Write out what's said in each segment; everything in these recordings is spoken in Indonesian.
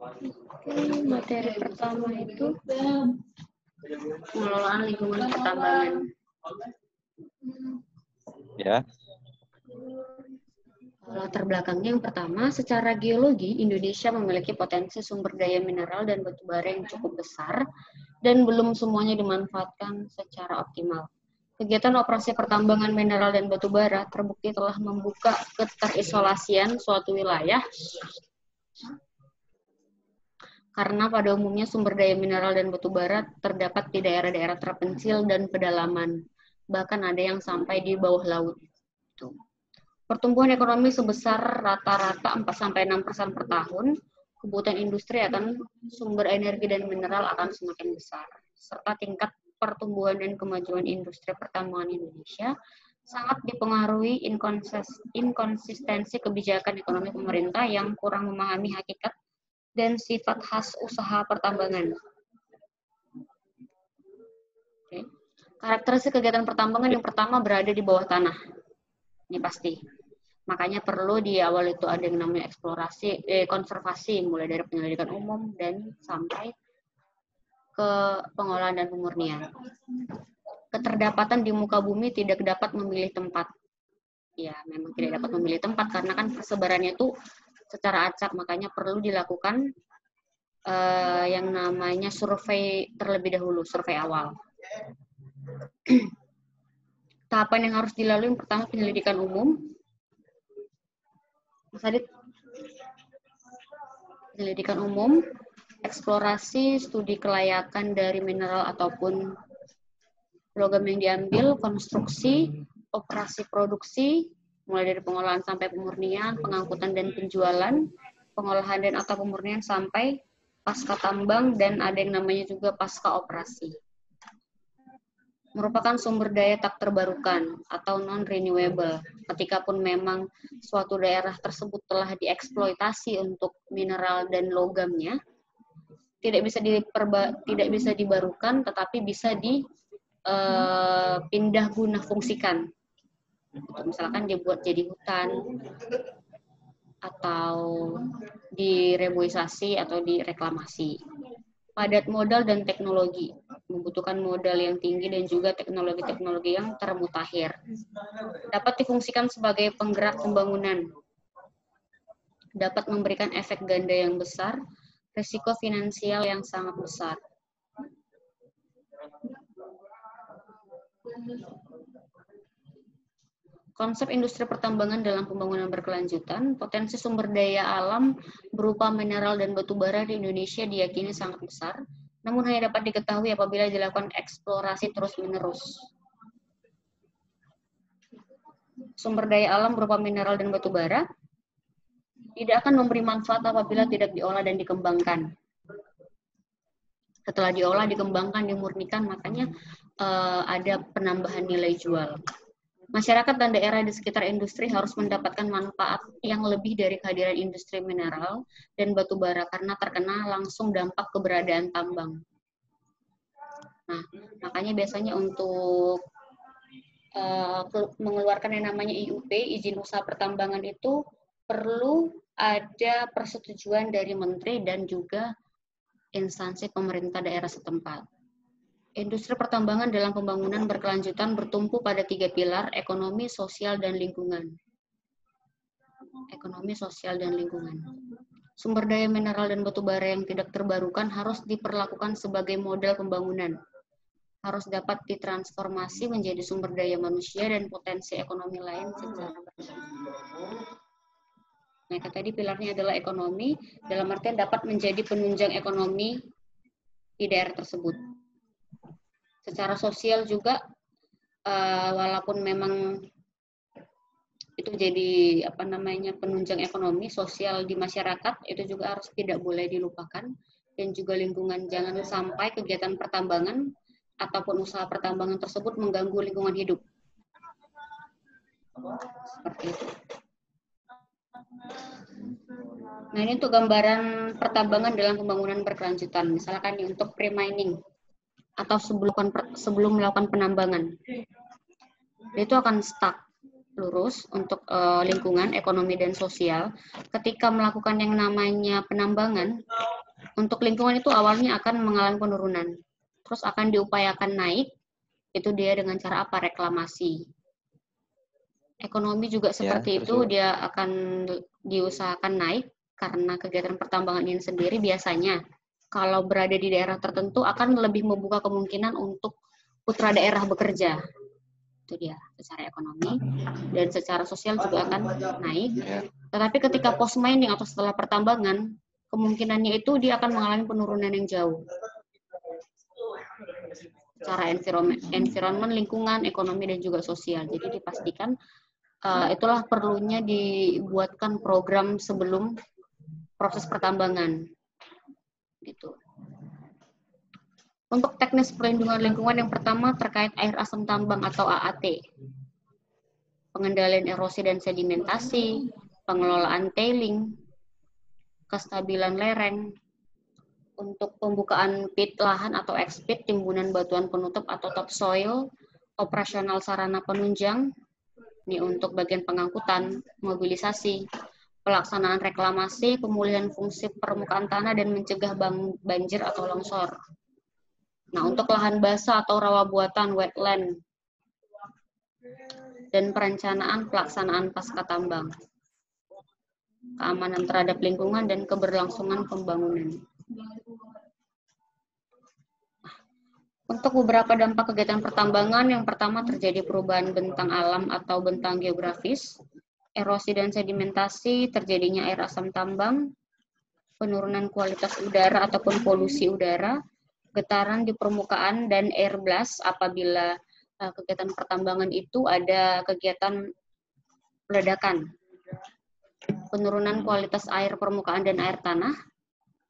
Oke, materi pertama itu pengelolaan lingkungan pertambangan. Ya. Latar belakangnya yang pertama, secara geologi, Indonesia memiliki potensi sumber daya mineral dan batu bara yang cukup besar dan belum semuanya dimanfaatkan secara optimal. Kegiatan operasi pertambangan mineral dan batu bara terbukti telah membuka keterisolasian suatu wilayah karena pada umumnya sumber daya mineral dan batu bara terdapat di daerah-daerah terpencil dan pedalaman, bahkan ada yang sampai di bawah laut. Pertumbuhan ekonomi sebesar rata-rata 4-6% per tahun, kebutuhan industri akan sumber energi dan mineral akan semakin besar, serta tingkat pertumbuhan dan kemajuan industri pertambangan Indonesia sangat dipengaruhi inkonsistensi kebijakan ekonomi pemerintah yang kurang memahami hakikat dan sifat khas usaha pertambangan. Oke. Karakteristik kegiatan pertambangan yang pertama berada di bawah tanah. Ini pasti. Makanya perlu di awal itu ada yang namanya eksplorasi, konservasi, mulai dari penyelidikan umum dan sampai ke pengolahan dan pemurnian. Keterdapatan di muka bumi tidak dapat memilih tempat. Ya, memang tidak dapat memilih tempat karena kan persebarannya itu secara acak, makanya perlu dilakukan yang namanya survei terlebih dahulu, survei awal. Tahapan yang harus dilalui yang pertama penyelidikan umum. Mas Adit, penyelidikan umum, eksplorasi, studi kelayakan dari mineral ataupun logam yang diambil, konstruksi, operasi produksi, mulai dari pengolahan sampai pemurnian, pengangkutan dan penjualan, pengolahan dan atau pemurnian sampai pasca tambang, dan ada yang namanya juga pasca operasi. Merupakan sumber daya tak terbarukan atau non-renewable. Ketika pun memang suatu daerah tersebut telah dieksploitasi untuk mineral dan logamnya, tidak bisa dibarukan, tetapi bisa dipindah guna fungsikan. Misalkan dibuat jadi hutan, atau direboisasi atau direklamasi. Padat modal dan teknologi, membutuhkan modal yang tinggi dan juga teknologi-teknologi yang termutakhir. Dapat difungsikan sebagai penggerak pembangunan. Dapat memberikan efek ganda yang besar, risiko finansial yang sangat besar. Konsep industri pertambangan dalam pembangunan berkelanjutan, potensi sumber daya alam berupa mineral dan batu bara di Indonesia diyakini sangat besar, namun hanya dapat diketahui apabila dilakukan eksplorasi terus-menerus. Sumber daya alam berupa mineral dan batu bara tidak akan memberi manfaat apabila tidak diolah dan dikembangkan. Setelah diolah, dikembangkan, dimurnikan, makanya ada penambahan nilai jual. Masyarakat dan daerah di sekitar industri harus mendapatkan manfaat yang lebih dari kehadiran industri mineral dan batu bara karena terkena langsung dampak keberadaan tambang. Nah, makanya biasanya untuk mengeluarkan yang namanya IUP, izin usaha pertambangan itu perlu ada persetujuan dari menteri dan juga instansi pemerintah daerah setempat. Industri pertambangan dalam pembangunan berkelanjutan bertumpu pada 3 pilar, ekonomi, sosial, dan lingkungan. Ekonomi, sosial, dan lingkungan. Sumber daya mineral dan batu bara yang tidak terbarukan harus diperlakukan sebagai modal pembangunan. Harus dapat ditransformasi menjadi sumber daya manusia dan potensi ekonomi lain secara berkelanjutan. Nah, tadi pilarnya adalah ekonomi, dalam artian dapat menjadi penunjang ekonomi di daerah tersebut. Secara sosial juga, walaupun memang itu jadi penunjang ekonomi sosial di masyarakat, itu juga harus tidak boleh dilupakan, dan juga lingkungan, jangan sampai kegiatan pertambangan ataupun usaha pertambangan tersebut mengganggu lingkungan hidup. Seperti itu. Nah, ini untuk gambaran pertambangan dalam pembangunan berkelanjutan. Misalkan untuk pre-mining atau sebelum melakukan penambangan, itu akan stuck. lurus untuk lingkungan, ekonomi, dan sosial. Ketika melakukan yang namanya penambangan, untuk lingkungan itu awalnya akan mengalami penurunan. Terus akan diupayakan naik, itu dia dengan cara apa? Reklamasi. Ekonomi juga seperti itu, dia akan diusahakan naik karena kegiatan pertambangan ini sendiri biasanya kalau berada di daerah tertentu akan lebih membuka kemungkinan untuk putra daerah bekerja. Itu dia secara ekonomi, dan secara sosial juga akan naik. Tetapi ketika post mining atau setelah pertambangan, kemungkinannya itu dia akan mengalami penurunan yang jauh. Secara environment, lingkungan, ekonomi, dan juga sosial. Jadi dipastikan itulah perlunya dibuatkan program sebelum proses pertambangan. Gitu. Untuk teknis perlindungan lingkungan yang pertama terkait air asam tambang atau AAT. Pengendalian erosi dan sedimentasi, pengelolaan tailing, kestabilan lereng, untuk pembukaan pit lahan atau ex-pit, timbunan batuan penutup atau topsoil, operasional sarana penunjang, ini untuk bagian pengangkutan, mobilisasi, pelaksanaan reklamasi, pemulihan fungsi permukaan tanah, dan mencegah banjir atau longsor. Nah, untuk lahan basah atau rawa buatan, wetland, dan perencanaan pelaksanaan pasca tambang, keamanan terhadap lingkungan, dan keberlangsungan pembangunan. Untuk beberapa dampak kegiatan pertambangan, yang pertama terjadi perubahan bentang alam atau bentang geografis, erosi dan sedimentasi, terjadinya air asam tambang, penurunan kualitas udara ataupun polusi udara, getaran di permukaan, dan air blast apabila kegiatan pertambangan itu ada kegiatan ledakan, penurunan kualitas air permukaan dan air tanah,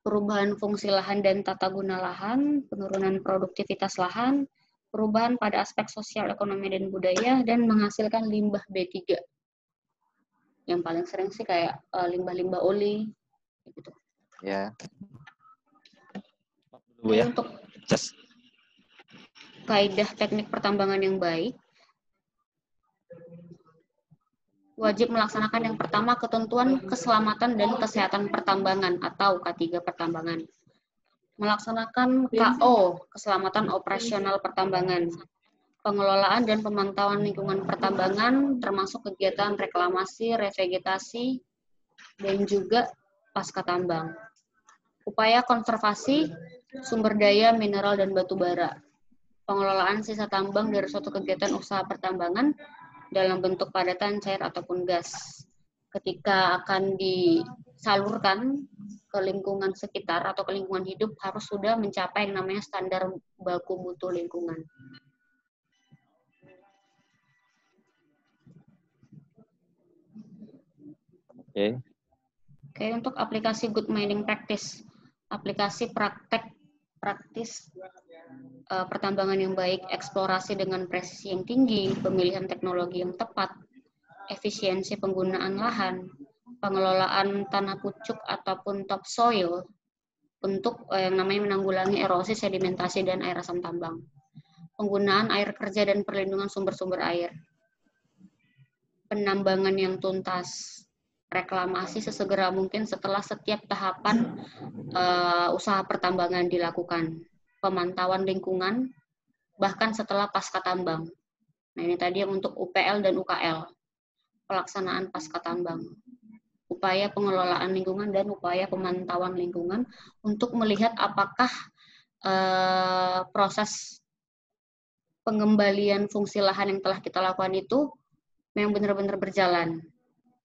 perubahan fungsi lahan dan tata guna lahan, penurunan produktivitas lahan, perubahan pada aspek sosial, ekonomi, dan budaya, dan menghasilkan limbah B3. Yang paling sering sih kayak limbah-limbah oli, gitu. Ya. Untuk kaidah teknik pertambangan yang baik, wajib melaksanakan yang pertama ketentuan keselamatan dan kesehatan pertambangan atau K3 pertambangan. Melaksanakan KO, keselamatan operasional pertambangan. Pengelolaan dan pemantauan lingkungan pertambangan termasuk kegiatan reklamasi, revegetasi, dan juga pasca tambang. Upaya konservasi sumber daya mineral dan batu bara. Pengelolaan sisa tambang dari suatu kegiatan usaha pertambangan dalam bentuk padatan, cair, ataupun gas. Ketika akan disalurkan ke lingkungan sekitar atau ke lingkungan hidup, harus sudah mencapai yang namanya standar baku mutu lingkungan. Oke, untuk aplikasi good mining practice, aplikasi praktis pertambangan yang baik, eksplorasi dengan presisi yang tinggi, pemilihan teknologi yang tepat, efisiensi penggunaan lahan, pengelolaan tanah pucuk ataupun topsoil untuk yang namanya menanggulangi erosi, sedimentasi, dan air asam tambang, penggunaan air kerja dan perlindungan sumber-sumber air, penambangan yang tuntas, reklamasi sesegera mungkin setelah setiap tahapan usaha pertambangan dilakukan, pemantauan lingkungan, bahkan setelah pasca tambang. Nah, ini tadi yang untuk UPL dan UKL, pelaksanaan pasca tambang, upaya pengelolaan lingkungan dan upaya pemantauan lingkungan untuk melihat apakah proses pengembalian fungsi lahan yang telah kita lakukan itu memang benar-benar berjalan.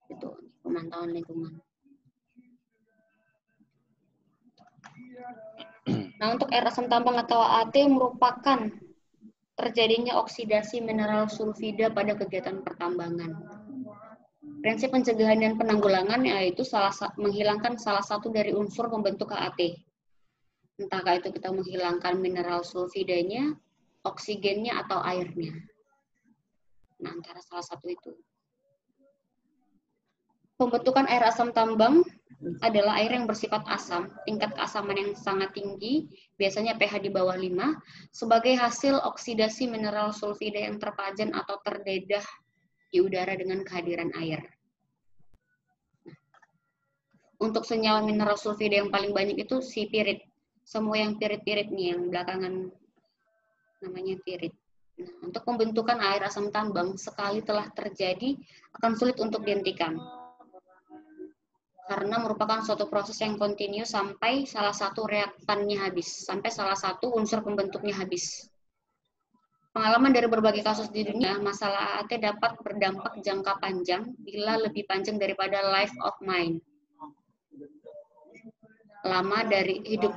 Itu pemantauan lingkungan. Nah, untuk air asam tambang atau AAT merupakan terjadinya oksidasi mineral sulfida pada kegiatan pertambangan. Prinsip pencegahan dan penanggulangan yaitu menghilangkan salah satu dari unsur pembentuk AAT. Entahkah itu kita menghilangkan mineral sulfidanya, oksigennya, atau airnya. Nah, antara salah satu itu. Pembentukan air asam tambang adalah air yang bersifat asam, tingkat keasaman yang sangat tinggi, biasanya pH di bawah 5, sebagai hasil oksidasi mineral sulfida yang terpajan atau terdedah di udara dengan kehadiran air. Untuk senyawa mineral sulfida yang paling banyak itu si pirit. Semua yang pirit-pirit nih, yang belakangan namanya pirit. Nah, untuk pembentukan air asam tambang sekali telah terjadi akan sulit untuk dihentikan. Karena merupakan suatu proses yang kontinu sampai salah satu reaktannya habis, sampai salah satu unsur pembentuknya habis. Pengalaman dari berbagai kasus di dunia, masalah AAT dapat berdampak jangka panjang bila lebih panjang daripada life of mine. Lama dari hidup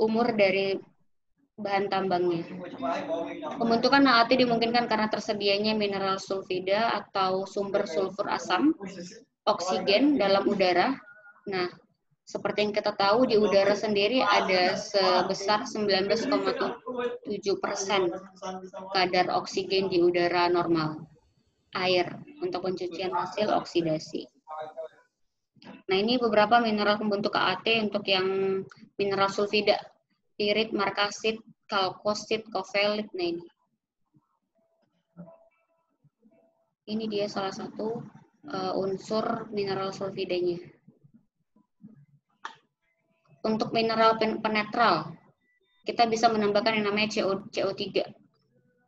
umur dari bahan tambangnya. Pembentukan AAT dimungkinkan karena tersedianya mineral sulfida atau sumber sulfur asam, oksigen dalam udara. Nah, seperti yang kita tahu di udara sendiri ada sebesar 19,7% kadar oksigen di udara normal, air untuk pencucian hasil oksidasi. Nah, ini beberapa mineral pembentuk AAT untuk yang mineral sulfida, pirit, markasit, kalkosit, kovalit. Nah, ini dia salah satu unsur mineral sulfidanya. Untuk mineral penetral, kita bisa menambahkan yang namanya CO3,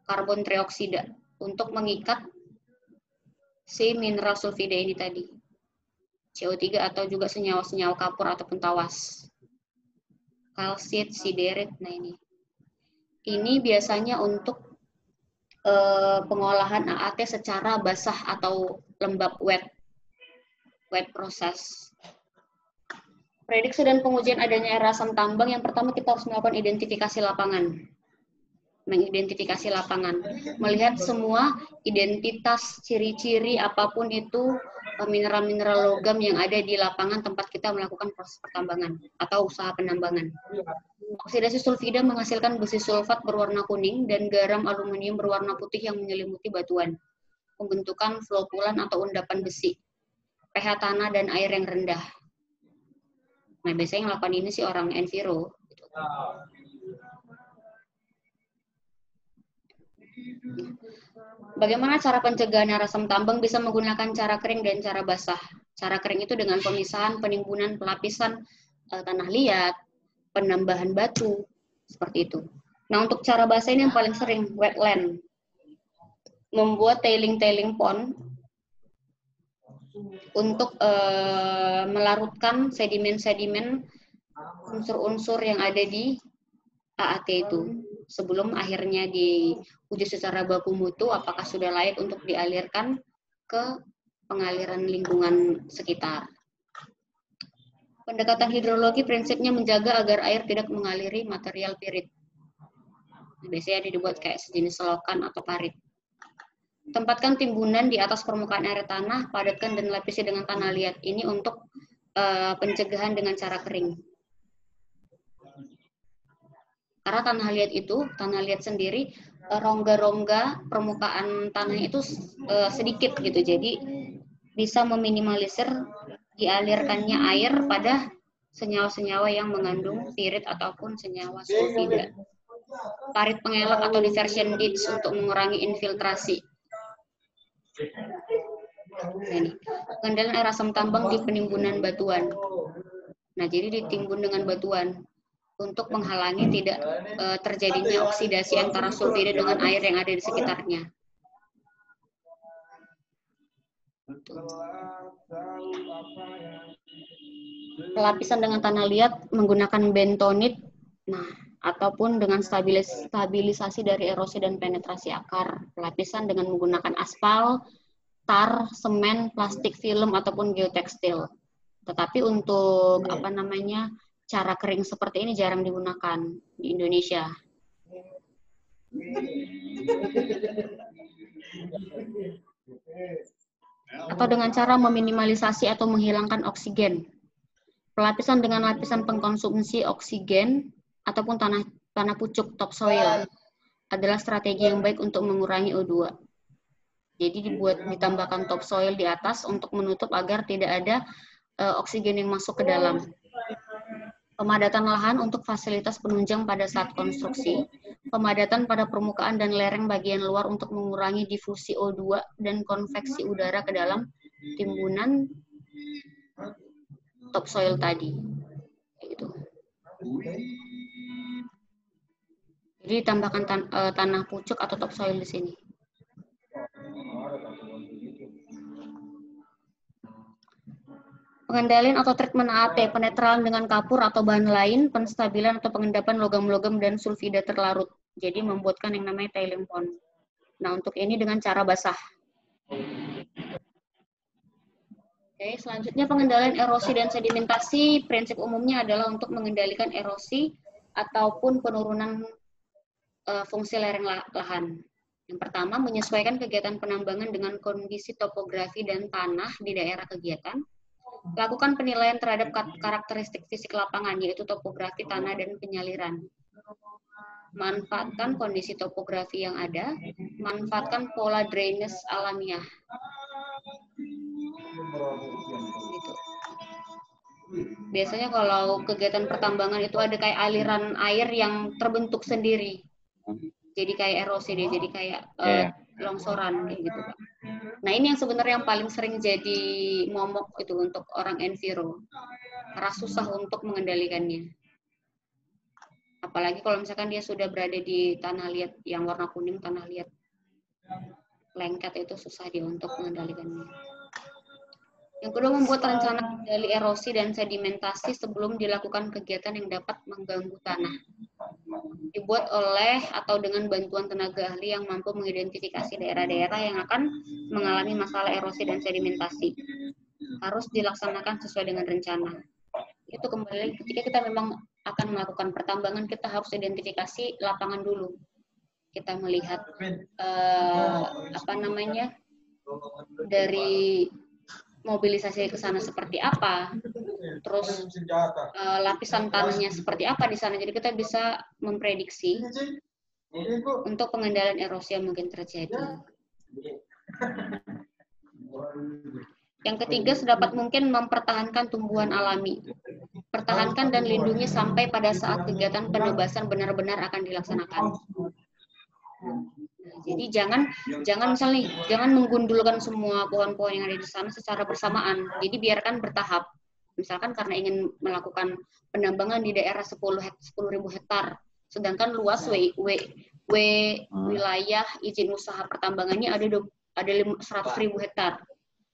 karbon trioksida, untuk mengikat si mineral sulfida ini tadi. CO3 atau juga senyawa-senyawa kapur ataupun tawas. Kalsit, siderit, nah ini. Ini biasanya untuk pengolahan AAT secara basah atau lembab, wet proses. Prediksi dan pengujian adanya air asam tambang, yang pertama kita harus melakukan identifikasi lapangan. Mengidentifikasi lapangan, melihat semua identitas, ciri-ciri apapun itu mineral-mineral logam yang ada di lapangan tempat kita melakukan proses pertambangan atau usaha penambangan. Oksidasi sulfida menghasilkan besi sulfat berwarna kuning dan garam aluminium berwarna putih yang menyelimuti batuan. Pembentukan flopulan atau endapan besi, pH tanah dan air yang rendah. Nah, biasanya yang melakukan ini sih orang enviro. Gitu. Bagaimana cara pencegahan air asam tambang? Bisa menggunakan cara kering dan cara basah. Cara kering itu dengan pemisahan, penimbunan, pelapisan tanah liat, penambahan batu, seperti itu. Nah, untuk cara basah ini yang paling sering, wetland. Membuat tailing pond untuk melarutkan sedimen-sedimen unsur-unsur yang ada di AAT itu. Sebelum akhirnya diuji secara baku mutu apakah sudah layak untuk dialirkan ke pengaliran lingkungan sekitar. Pendekatan hidrologi prinsipnya menjaga agar air tidak mengaliri material pirit. Biasanya dibuat kayak sejenis selokan atau parit. Tempatkan timbunan di atas permukaan air tanah, padatkan dan lapisi dengan tanah liat. Ini untuk pencegahan dengan cara kering. Karena tanah liat sendiri, rongga-rongga permukaan tanahnya itu sedikit gitu, jadi bisa meminimalisir dialirkannya air pada senyawa-senyawa yang mengandung pirit ataupun senyawa sulfida. Parit pengelak atau diversion ditch untuk mengurangi infiltrasi. Ini pengendalian air asam tambang di penimbunan batuan. Nah, jadi ditimbun dengan batuan untuk menghalangi tidak terjadinya oksidasi antara sulfida dengan air yang ada di sekitarnya. Pelapisan dengan tanah liat menggunakan bentonit, nah, ataupun dengan stabilisasi dari erosi dan penetrasi akar. Pelapisan dengan menggunakan aspal, tar, semen, plastik film ataupun geotekstil. Tetapi untuk cara kering seperti ini jarang digunakan di Indonesia. Atau dengan cara meminimalisasi atau menghilangkan oksigen. Pelapisan dengan lapisan pengkonsumsi oksigen ataupun tanah pucuk topsoil adalah strategi yang baik untuk mengurangi O2. Jadi ditambahkan topsoil di atas untuk menutup agar tidak ada oksigen yang masuk ke dalam. Pemadatan lahan untuk fasilitas penunjang pada saat konstruksi. pemadatan pada permukaan dan lereng bagian luar untuk mengurangi difusi O2 dan konveksi udara ke dalam timbunan topsoil tadi. Gitu. Jadi ditambahkan tanah pucuk atau topsoil di sini. Pengendalian atau treatment AAT, penetralan dengan kapur atau bahan lain, penstabilan atau pengendapan logam-logam dan sulfida terlarut. Jadi membuatkan yang namanya tailing pond. Nah, untuk ini dengan cara basah. Oke, selanjutnya pengendalian erosi dan sedimentasi, prinsip umumnya adalah untuk mengendalikan erosi ataupun penurunan fungsi lereng lahan. Yang pertama, menyesuaikan kegiatan penambangan dengan kondisi topografi dan tanah di daerah kegiatan. Lakukan penilaian terhadap karakteristik fisik lapangan, yaitu topografi tanah dan penyaliran. Manfaatkan kondisi topografi yang ada. Manfaatkan pola drainase alamiah. Gitu. Biasanya kalau kegiatan pertambangan itu ada kayak aliran air yang terbentuk sendiri. Jadi kayak erosi deh, jadi kayak longsoran kayak gitu, Pak. Nah, ini yang sebenarnya yang paling sering jadi momok itu untuk orang enviro. Karena susah untuk mengendalikannya. Apalagi kalau misalkan dia sudah berada di tanah liat yang warna kuning, tanah liat lengket, itu susah dia untuk mengendalikannya. Yang kedua, membuat rencana kendali erosi dan sedimentasi sebelum dilakukan kegiatan yang dapat mengganggu tanah. Dibuat oleh atau dengan bantuan tenaga ahli yang mampu mengidentifikasi daerah-daerah yang akan mengalami masalah erosi dan sedimentasi. Harus dilaksanakan sesuai dengan rencana. Itu kembali ketika kita memang akan melakukan pertambangan, kita harus identifikasi lapangan dulu. Kita melihat dari mobilisasi ke sana seperti apa, terus lapisan tanahnya seperti apa di sana. Jadi kita bisa memprediksi untuk pengendalian erosi yang mungkin terjadi. Yang ketiga, sedapat mungkin mempertahankan tumbuhan alami. Pertahankan dan lindungi sampai pada saat kegiatan penebasan benar-benar akan dilaksanakan. Jadi jangan misalnya jangan menggundulkan semua pohon-pohon yang ada di sana secara bersamaan. Jadi biarkan bertahap. Misalkan karena ingin melakukan penambangan di daerah 10.000 hektar, sedangkan luas wilayah izin usaha pertambangannya ada 100.000 hektar.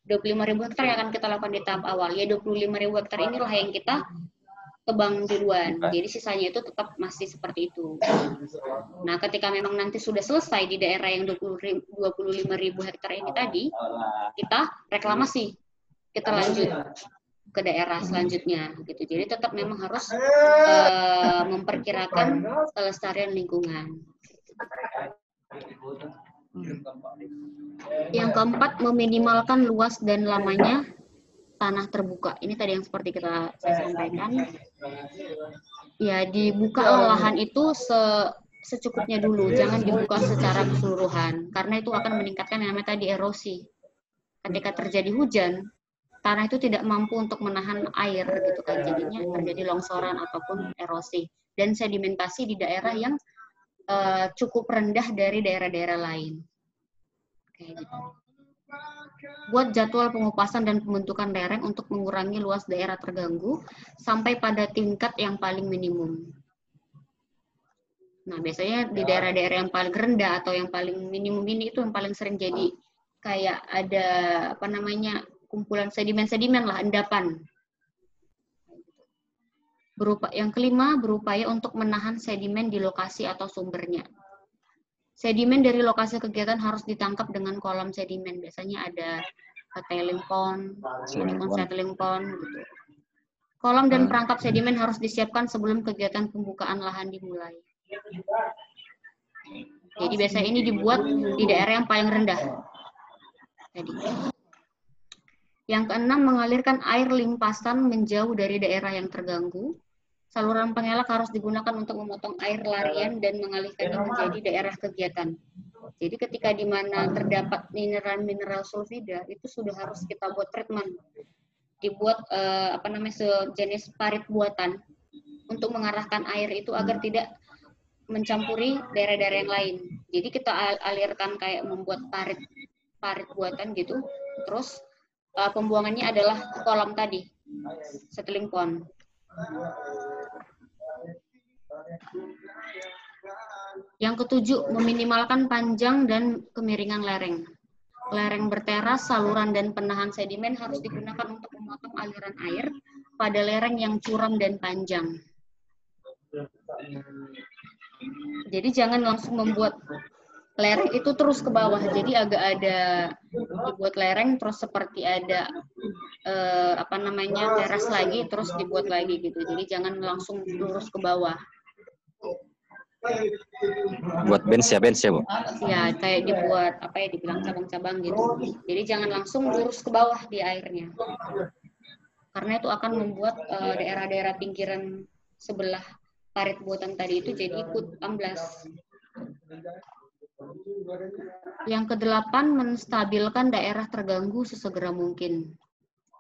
25.000 hektar yang akan kita lakukan di tahap awal. Ya 25.000 hektar inilah yang kita tebang duluan. Jadi sisanya itu tetap masih seperti itu. Nah, ketika memang nanti sudah selesai di daerah yang 25.000 hektar ini tadi, kita reklamasi. Kita lanjut ke daerah selanjutnya gitu. Jadi tetap memang harus memperkirakan kelestarian lingkungan. Yang keempat, meminimalkan luas dan lamanya tanah terbuka. Ini tadi yang seperti saya sampaikan. Ya, dibuka lahan itu secukupnya dulu, jangan dibuka secara keseluruhan, karena itu akan meningkatkan yang namanya tadi erosi. Ketika terjadi hujan, tanah itu tidak mampu untuk menahan air gitu kan, jadinya terjadi longsoran ataupun erosi dan sedimentasi di daerah yang cukup rendah dari daerah-daerah lain. Kayak gitu. Buat jadwal pengupasan dan pembentukan lereng untuk mengurangi luas daerah terganggu sampai pada tingkat yang paling minimum. Nah, biasanya di daerah-daerah yang paling rendah atau yang paling minimum ini itu yang paling sering jadi kayak ada kumpulan sedimen-sedimen lah, endapan. Yang kelima, berupaya untuk menahan sedimen di lokasi atau sumbernya. Sedimen dari lokasi kegiatan harus ditangkap dengan kolam sedimen. Biasanya ada tailing pond, settling pond, gitu. Kolam dan perangkap sedimen harus disiapkan sebelum kegiatan pembukaan lahan dimulai. Jadi biasanya ini dibuat di daerah yang paling rendah. Yang keenam, mengalirkan air limpasan menjauh dari daerah yang terganggu. Saluran pengelak harus digunakan untuk memotong air larian dan mengalihkannya menjadi daerah kegiatan. Jadi ketika di mana terdapat mineral sulfida, itu sudah harus kita buat treatment. Dibuat sejenis parit buatan untuk mengarahkan air itu agar tidak mencampuri daerah-daerah yang lain. Jadi kita alirkan kayak membuat parit buatan gitu. Terus pembuangannya adalah kolam tadi, settling pond. Yang ketujuh, meminimalkan panjang dan kemiringan lereng. Lereng berteras, saluran, dan penahan sedimen harus digunakan untuk memotong aliran air pada lereng yang curam dan panjang. Jadi jangan langsung membuat lereng itu terus ke bawah. Jadi agak ada dibuat lereng terus seperti ada teras lagi terus dibuat lagi gitu. Jadi jangan langsung lurus ke bawah. Buat bench ya Bu? Ya, kayak dibuat dibilang cabang-cabang gitu. Jadi jangan langsung lurus ke bawah di airnya. Karena itu akan membuat daerah-daerah pinggiran sebelah parit buatan tadi itu jadi ikut amblas. Yang kedelapan, menstabilkan daerah terganggu sesegera mungkin.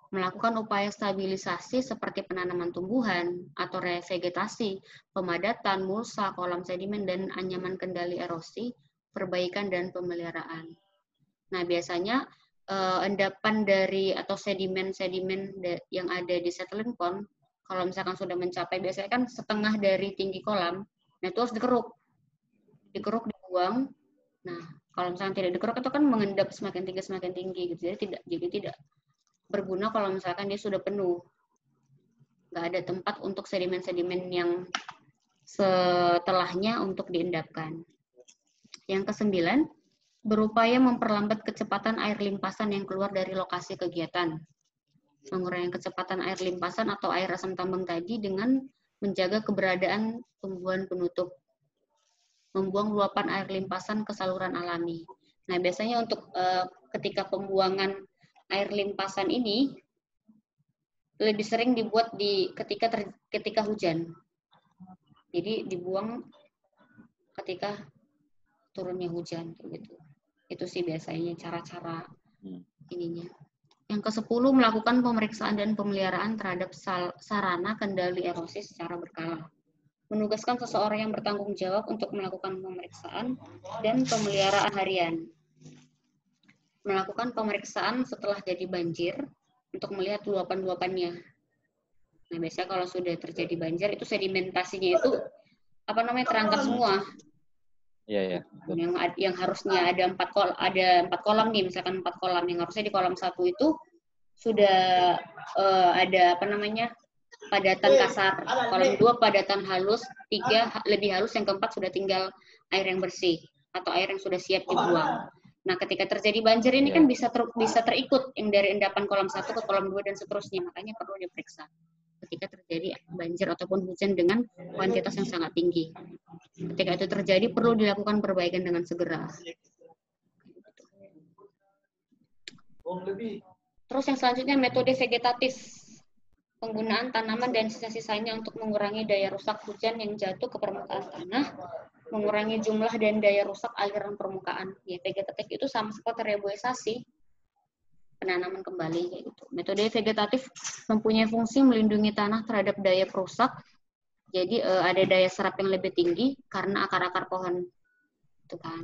Melakukan upaya stabilisasi seperti penanaman tumbuhan atau revegetasi, pemadatan, mulsa, kolam sedimen, dan anyaman kendali erosi, perbaikan dan pemeliharaan. Nah, biasanya endapan dari atau sedimen-sedimen yang ada di settling pond, kalau misalkan sudah mencapai, biasanya kan setengah dari tinggi kolam, nah itu harus dikeruk, dibuang. Nah, kalau misalkan tidak dikeruk itu kan mengendap semakin tinggi gitu, jadi tidak berguna kalau misalkan dia sudah penuh. Nggak ada tempat untuk sedimen-sedimen yang setelahnya untuk diendapkan. Yang kesembilan, berupaya memperlambat kecepatan air limpasan yang keluar dari lokasi kegiatan. Mengurangi kecepatan air limpasan atau air asam tambang tadi dengan menjaga keberadaan tumbuhan penutup. Membuang luapan air limpasan ke saluran alami. Nah, biasanya untuk ketika pembuangan air limpasan ini lebih sering dibuat ketika hujan. Jadi dibuang ketika turunnya hujan gitu. Itu sih biasanya cara-cara ininya. Yang ke-10, melakukan pemeriksaan dan pemeliharaan terhadap sarana kendali erosi secara berkala. Menugaskan seseorang yang bertanggung jawab untuk melakukan pemeriksaan dan pemeliharaan harian. Melakukan pemeriksaan setelah jadi banjir untuk melihat luapan-luapannya. Nah, biasanya kalau sudah terjadi banjir itu sedimentasinya itu terangkat semua. Iya. Yang harusnya ada 4 kolam nih, misalkan 4 kolam, yang harusnya di kolam 1 itu sudah ada padatan kasar, kolam 2 padatan halus, 3 lebih halus, yang keempat sudah tinggal air yang bersih atau air yang sudah siap dibuang. Nah, ketika terjadi banjir ini kan bisa terikut yang dari endapan kolam 1 ke kolam 2 dan seterusnya, makanya perlu diperiksa ketika terjadi banjir ataupun hujan dengan kuantitas yang sangat tinggi. Ketika itu terjadi, perlu dilakukan perbaikan dengan segera. Terus yang selanjutnya, metode vegetatif. Penggunaan tanaman dan sisa-sisanya untuk mengurangi daya rusak hujan yang jatuh ke permukaan tanah, mengurangi jumlah dan daya rusak aliran permukaan. Ya, vegetatif itu sama seperti reboisasi, penanaman kembali kayak gitu. Metode vegetatif mempunyai fungsi melindungi tanah terhadap daya perusak. Jadi ada daya serap yang lebih tinggi karena akar-akar pohon. Itu kan.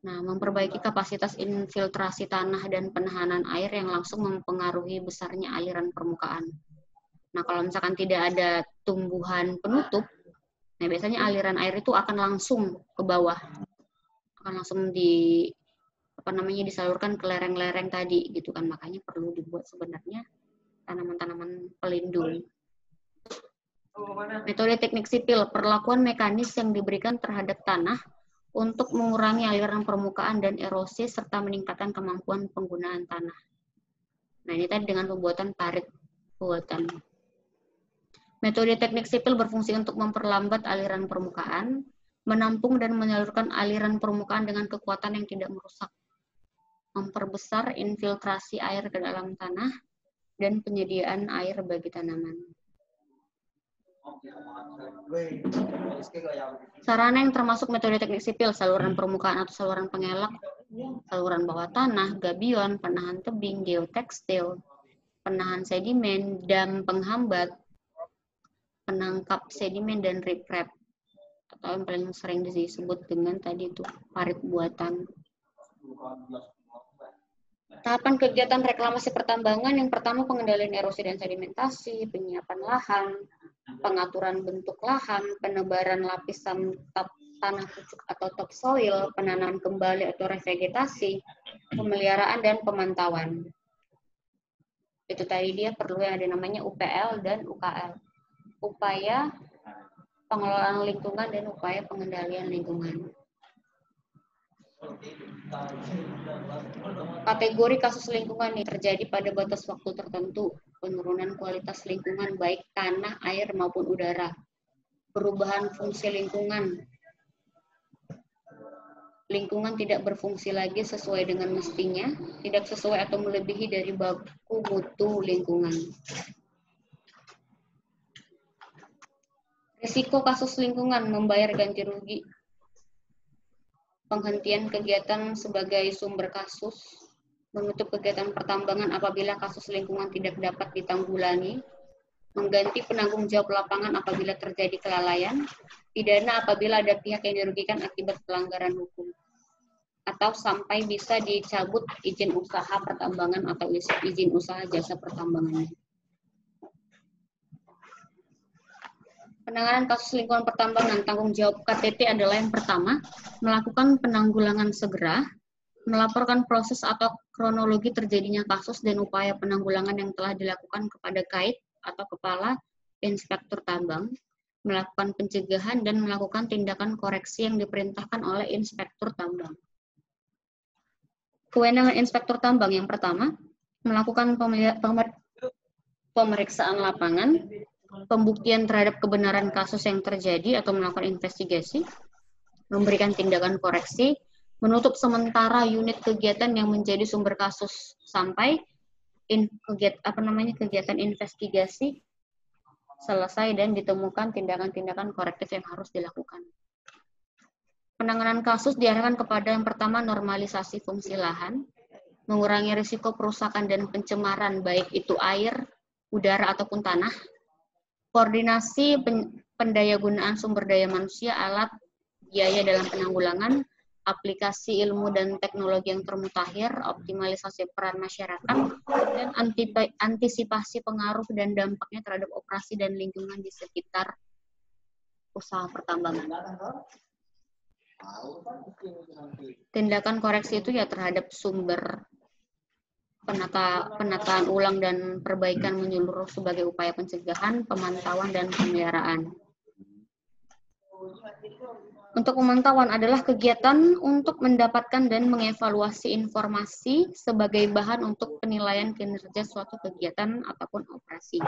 Nah, memperbaiki kapasitas infiltrasi tanah dan penahanan air yang langsung mempengaruhi besarnya aliran permukaan. Nah, kalau misalkan tidak ada tumbuhan penutup, nah biasanya aliran air itu akan langsung ke bawah. Akan langsung disalurkan ke lereng-lereng tadi gitu kan. Makanya perlu dibuat sebenarnya tanaman-tanaman pelindung. Metode teknik sipil, perlakuan mekanis yang diberikan terhadap tanah untuk mengurangi aliran permukaan dan erosi serta meningkatkan kemampuan penggunaan tanah. Nah, ini tadi dengan pembuatan parit buatan. Metode teknik sipil berfungsi untuk memperlambat aliran permukaan, menampung dan menyalurkan aliran permukaan dengan kekuatan yang tidak merusak, memperbesar infiltrasi air ke dalam tanah, dan penyediaan air bagi tanaman. Sarana yang termasuk metode teknik sipil, saluran permukaan atau saluran pengelak, saluran bawah tanah, gabion, penahan tebing, geotekstil, penahan sedimen, dam penghambat, penangkap sedimen, dan riprap atau yang paling sering disebut dengan tadi itu parit buatan. Tahapan kegiatan reklamasi pertambangan yang pertama pengendalian erosi dan sedimentasi, penyiapan lahan, pengaturan bentuk lahan, penebaran lapisan tanah pucuk atau topsoil, penanaman kembali atau revegetasi, pemeliharaan dan pemantauan. Itu tadi dia perlu yang ada namanya UPL dan UKL. Upaya pengelolaan lingkungan dan upaya pengendalian lingkungan. Kategori kasus lingkungan yang terjadi pada batas waktu tertentu, penurunan kualitas lingkungan baik tanah, air maupun udara, perubahan fungsi lingkungan, lingkungan tidak berfungsi lagi sesuai dengan mestinya, tidak sesuai atau melebihi dari baku mutu lingkungan. Risiko kasus lingkungan membayar ganti rugi. Penghentian kegiatan sebagai sumber kasus, menutup kegiatan pertambangan apabila kasus lingkungan tidak dapat ditanggulangi, mengganti penanggung jawab lapangan apabila terjadi kelalaian, pidana apabila ada pihak yang dirugikan akibat pelanggaran hukum, atau sampai bisa dicabut izin usaha pertambangan atau izin usaha jasa pertambangan. Penanganan kasus lingkungan pertambangan, tanggung jawab KTT adalah yang pertama, melakukan penanggulangan segera, melaporkan proses atau kronologi terjadinya kasus dan upaya penanggulangan yang telah dilakukan kepada KAIT atau Kepala Inspektur Tambang, melakukan pencegahan dan melakukan tindakan koreksi yang diperintahkan oleh Inspektur Tambang. Kewenangan Inspektur Tambang yang pertama, melakukan pemeriksaan lapangan, pembuktian terhadap kebenaran kasus yang terjadi atau melakukan investigasi, memberikan tindakan koreksi, menutup sementara unit kegiatan yang menjadi sumber kasus sampai kegiatan investigasi selesai dan ditemukan tindakan-tindakan korektif yang harus dilakukan. Penanganan kasus diarahkan kepada yang pertama normalisasi fungsi lahan, mengurangi risiko perusakan dan pencemaran baik itu air, udara ataupun tanah, koordinasi pendayagunaan sumber daya manusia, alat, biaya dalam penanggulangan, aplikasi ilmu dan teknologi yang termutakhir, optimalisasi peran masyarakat, dan antisipasi pengaruh dan dampaknya terhadap operasi dan lingkungan di sekitar usaha pertambangan. Tindakan koreksi itu ya terhadap sumber penataan ulang dan perbaikan menyeluruh sebagai upaya pencegahan, pemantauan, dan pemeliharaan. Untuk pemantauan adalah kegiatan untuk mendapatkan dan mengevaluasi informasi sebagai bahan untuk penilaian kinerja suatu kegiatan ataupun operasi.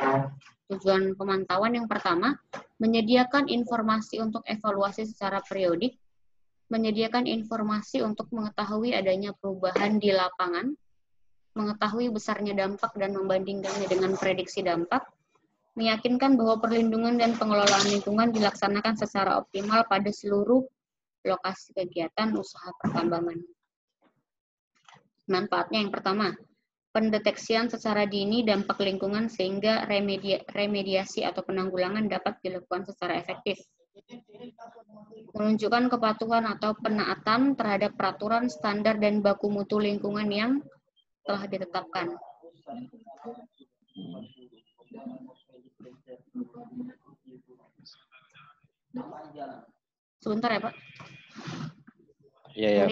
Tujuan pemantauan yang pertama, menyediakan informasi untuk evaluasi secara periodik, menyediakan informasi untuk mengetahui adanya perubahan di lapangan, mengetahui besarnya dampak dan membandingkannya dengan prediksi dampak, meyakinkan bahwa perlindungan dan pengelolaan lingkungan dilaksanakan secara optimal pada seluruh lokasi kegiatan usaha pertambangan. Manfaatnya yang pertama, pendeteksian secara dini dampak lingkungan sehingga remediasi atau penanggulangan dapat dilakukan secara efektif. Menunjukkan kepatuhan atau penaatan terhadap peraturan, standar, dan baku mutu lingkungan yang telah ditetapkan. Sebentar ya, Pak. Iya, ya.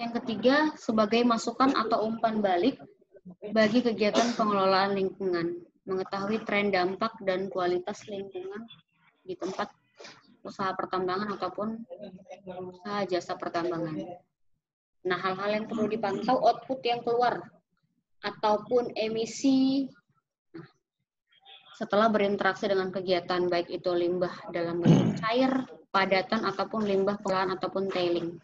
Yang ketiga, sebagai masukan atau umpan balik bagi kegiatan pengelolaan lingkungan, mengetahui tren dampak dan kualitas lingkungan di tempat usaha pertambangan ataupun usaha jasa pertambangan. Nah, hal-hal yang perlu dipantau, output yang keluar ataupun emisi setelah berinteraksi dengan kegiatan, baik itu limbah dalam bentuk cair, padatan, ataupun limbah pengolahan ataupun tailing.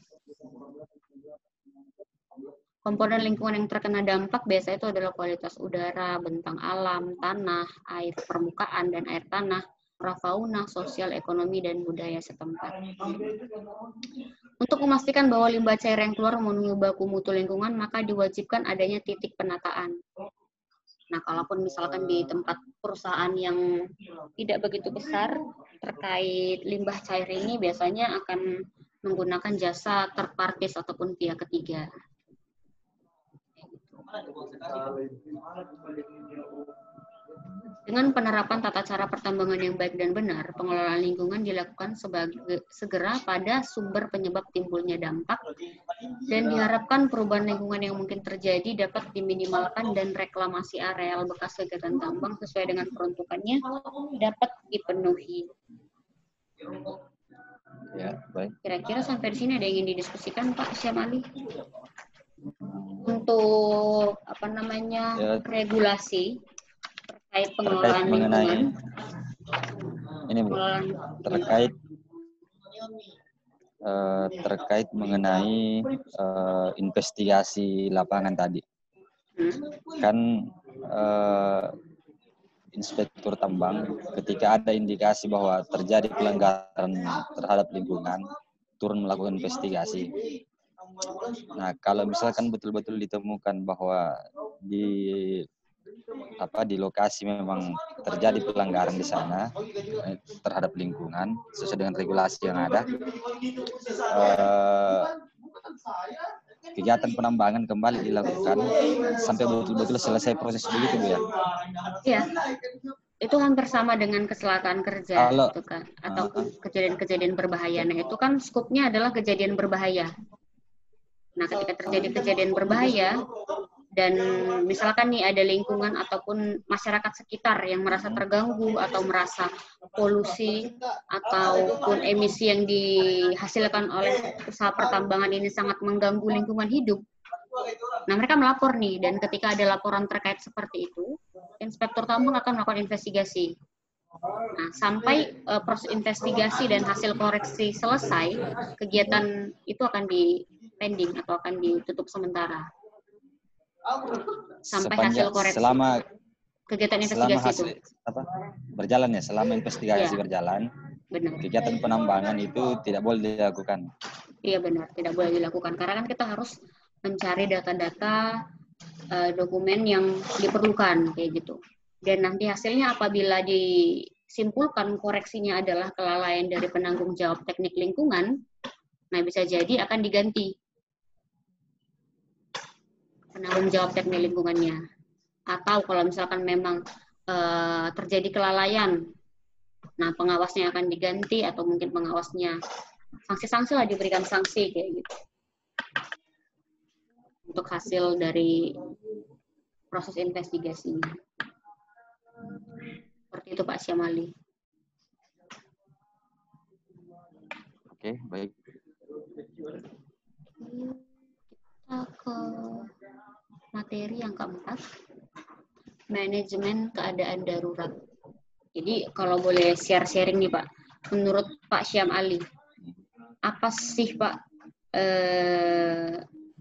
Komponen lingkungan yang terkena dampak biasanya itu adalah kualitas udara, bentang alam, tanah, air permukaan dan air tanah, flora fauna, sosial, ekonomi, dan budaya setempat. Untuk memastikan bahwa limbah cair yang keluar memenuhi baku mutu lingkungan, maka diwajibkan adanya titik penataan. Nah, kalaupun misalkan di tempat perusahaan yang tidak begitu besar terkait limbah cair ini, biasanya akan menggunakan jasa third parties ataupun pihak ketiga. Dengan penerapan tata cara pertambangan yang baik dan benar, pengelolaan lingkungan dilakukan segera pada sumber penyebab timbulnya dampak, dan diharapkan perubahan lingkungan yang mungkin terjadi dapat diminimalkan dan reklamasi areal bekas kegiatan tambang sesuai dengan peruntukannya dapat dipenuhi. Ya, baik. Kira-kira sampai di sini ada yang ingin didiskusikan, Pak Syamali? Untuk regulasi terkait pengelolaan lingkungan. Ini Bu, terkait mengenai investigasi lapangan tadi. Kan inspektur tambang ketika ada indikasi bahwa terjadi pelanggaran terhadap lingkungan, turun melakukan investigasi. Nah, kalau misalkan betul-betul ditemukan bahwa di lokasi memang terjadi pelanggaran di sana terhadap lingkungan sesuai dengan regulasi yang ada, kegiatan penambangan kembali dilakukan sampai betul-betul selesai proses begitu, Bu ya? Iya. Itu hampir sama dengan kecelakaan kerja gitu kan, atau kejadian-kejadian berbahaya. Nah, itu kan skupnya adalah kejadian berbahaya. Nah, ketika terjadi kejadian berbahaya dan misalkan nih ada lingkungan ataupun masyarakat sekitar yang merasa terganggu atau merasa polusi ataupun emisi yang dihasilkan oleh usaha pertambangan ini sangat mengganggu lingkungan hidup. Nah, mereka melapor nih, dan ketika ada laporan terkait seperti itu, inspektur tambang akan melakukan investigasi. Nah, sampai proses investigasi dan hasil koreksi selesai, kegiatan itu akan di-pending atau akan ditutup sementara. Sampai hasil koreksi. Selama kegiatan investigasi itu berjalan ya, selama investigasi berjalan, benar. Kegiatan penambangan itu tidak boleh dilakukan. Iya benar, tidak boleh dilakukan karena kan kita harus mencari data-data dokumen yang diperlukan kayak gitu. Dan nanti hasilnya apabila disimpulkan koreksinya adalah kelalaian dari penanggung jawab teknik lingkungan, nah bisa jadi akan diganti penanggung jawab teknik lingkungannya. Atau kalau misalkan memang terjadi kelalaian, nah pengawasnya akan diganti atau mungkin pengawasnya sanksi-sanksi lah, diberikan sanksi kayak gitu. Untuk hasil dari proses investigasinya. Seperti itu Pak Syamali. Oke, baik. Kita ke materi yang keempat, manajemen keadaan darurat. Jadi kalau boleh sharing nih Pak, menurut Pak Syamali, apa sih Pak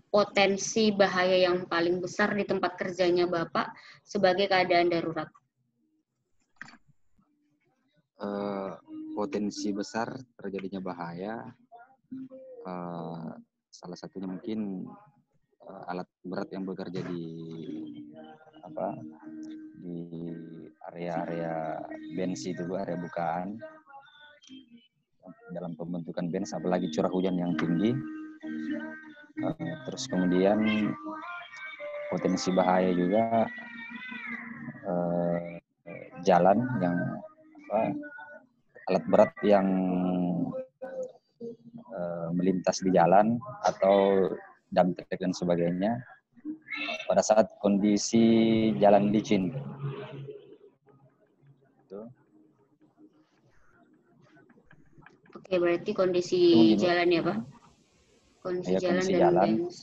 potensi bahaya yang paling besar di tempat kerjanya Bapak sebagai keadaan darurat? Potensi besar terjadinya bahaya, salah satunya mungkin alat berat yang bekerja di area-area bench itu, area bukaan, dalam pembentukan bench, apalagi curah hujan yang tinggi. Terus kemudian potensi bahaya juga jalan yang alat berat yang melintas di jalan atau dump truck dan sebagainya pada saat kondisi jalan licin. Oke, berarti kondisi jalan ya Pak? Kondisi jalan dan bench.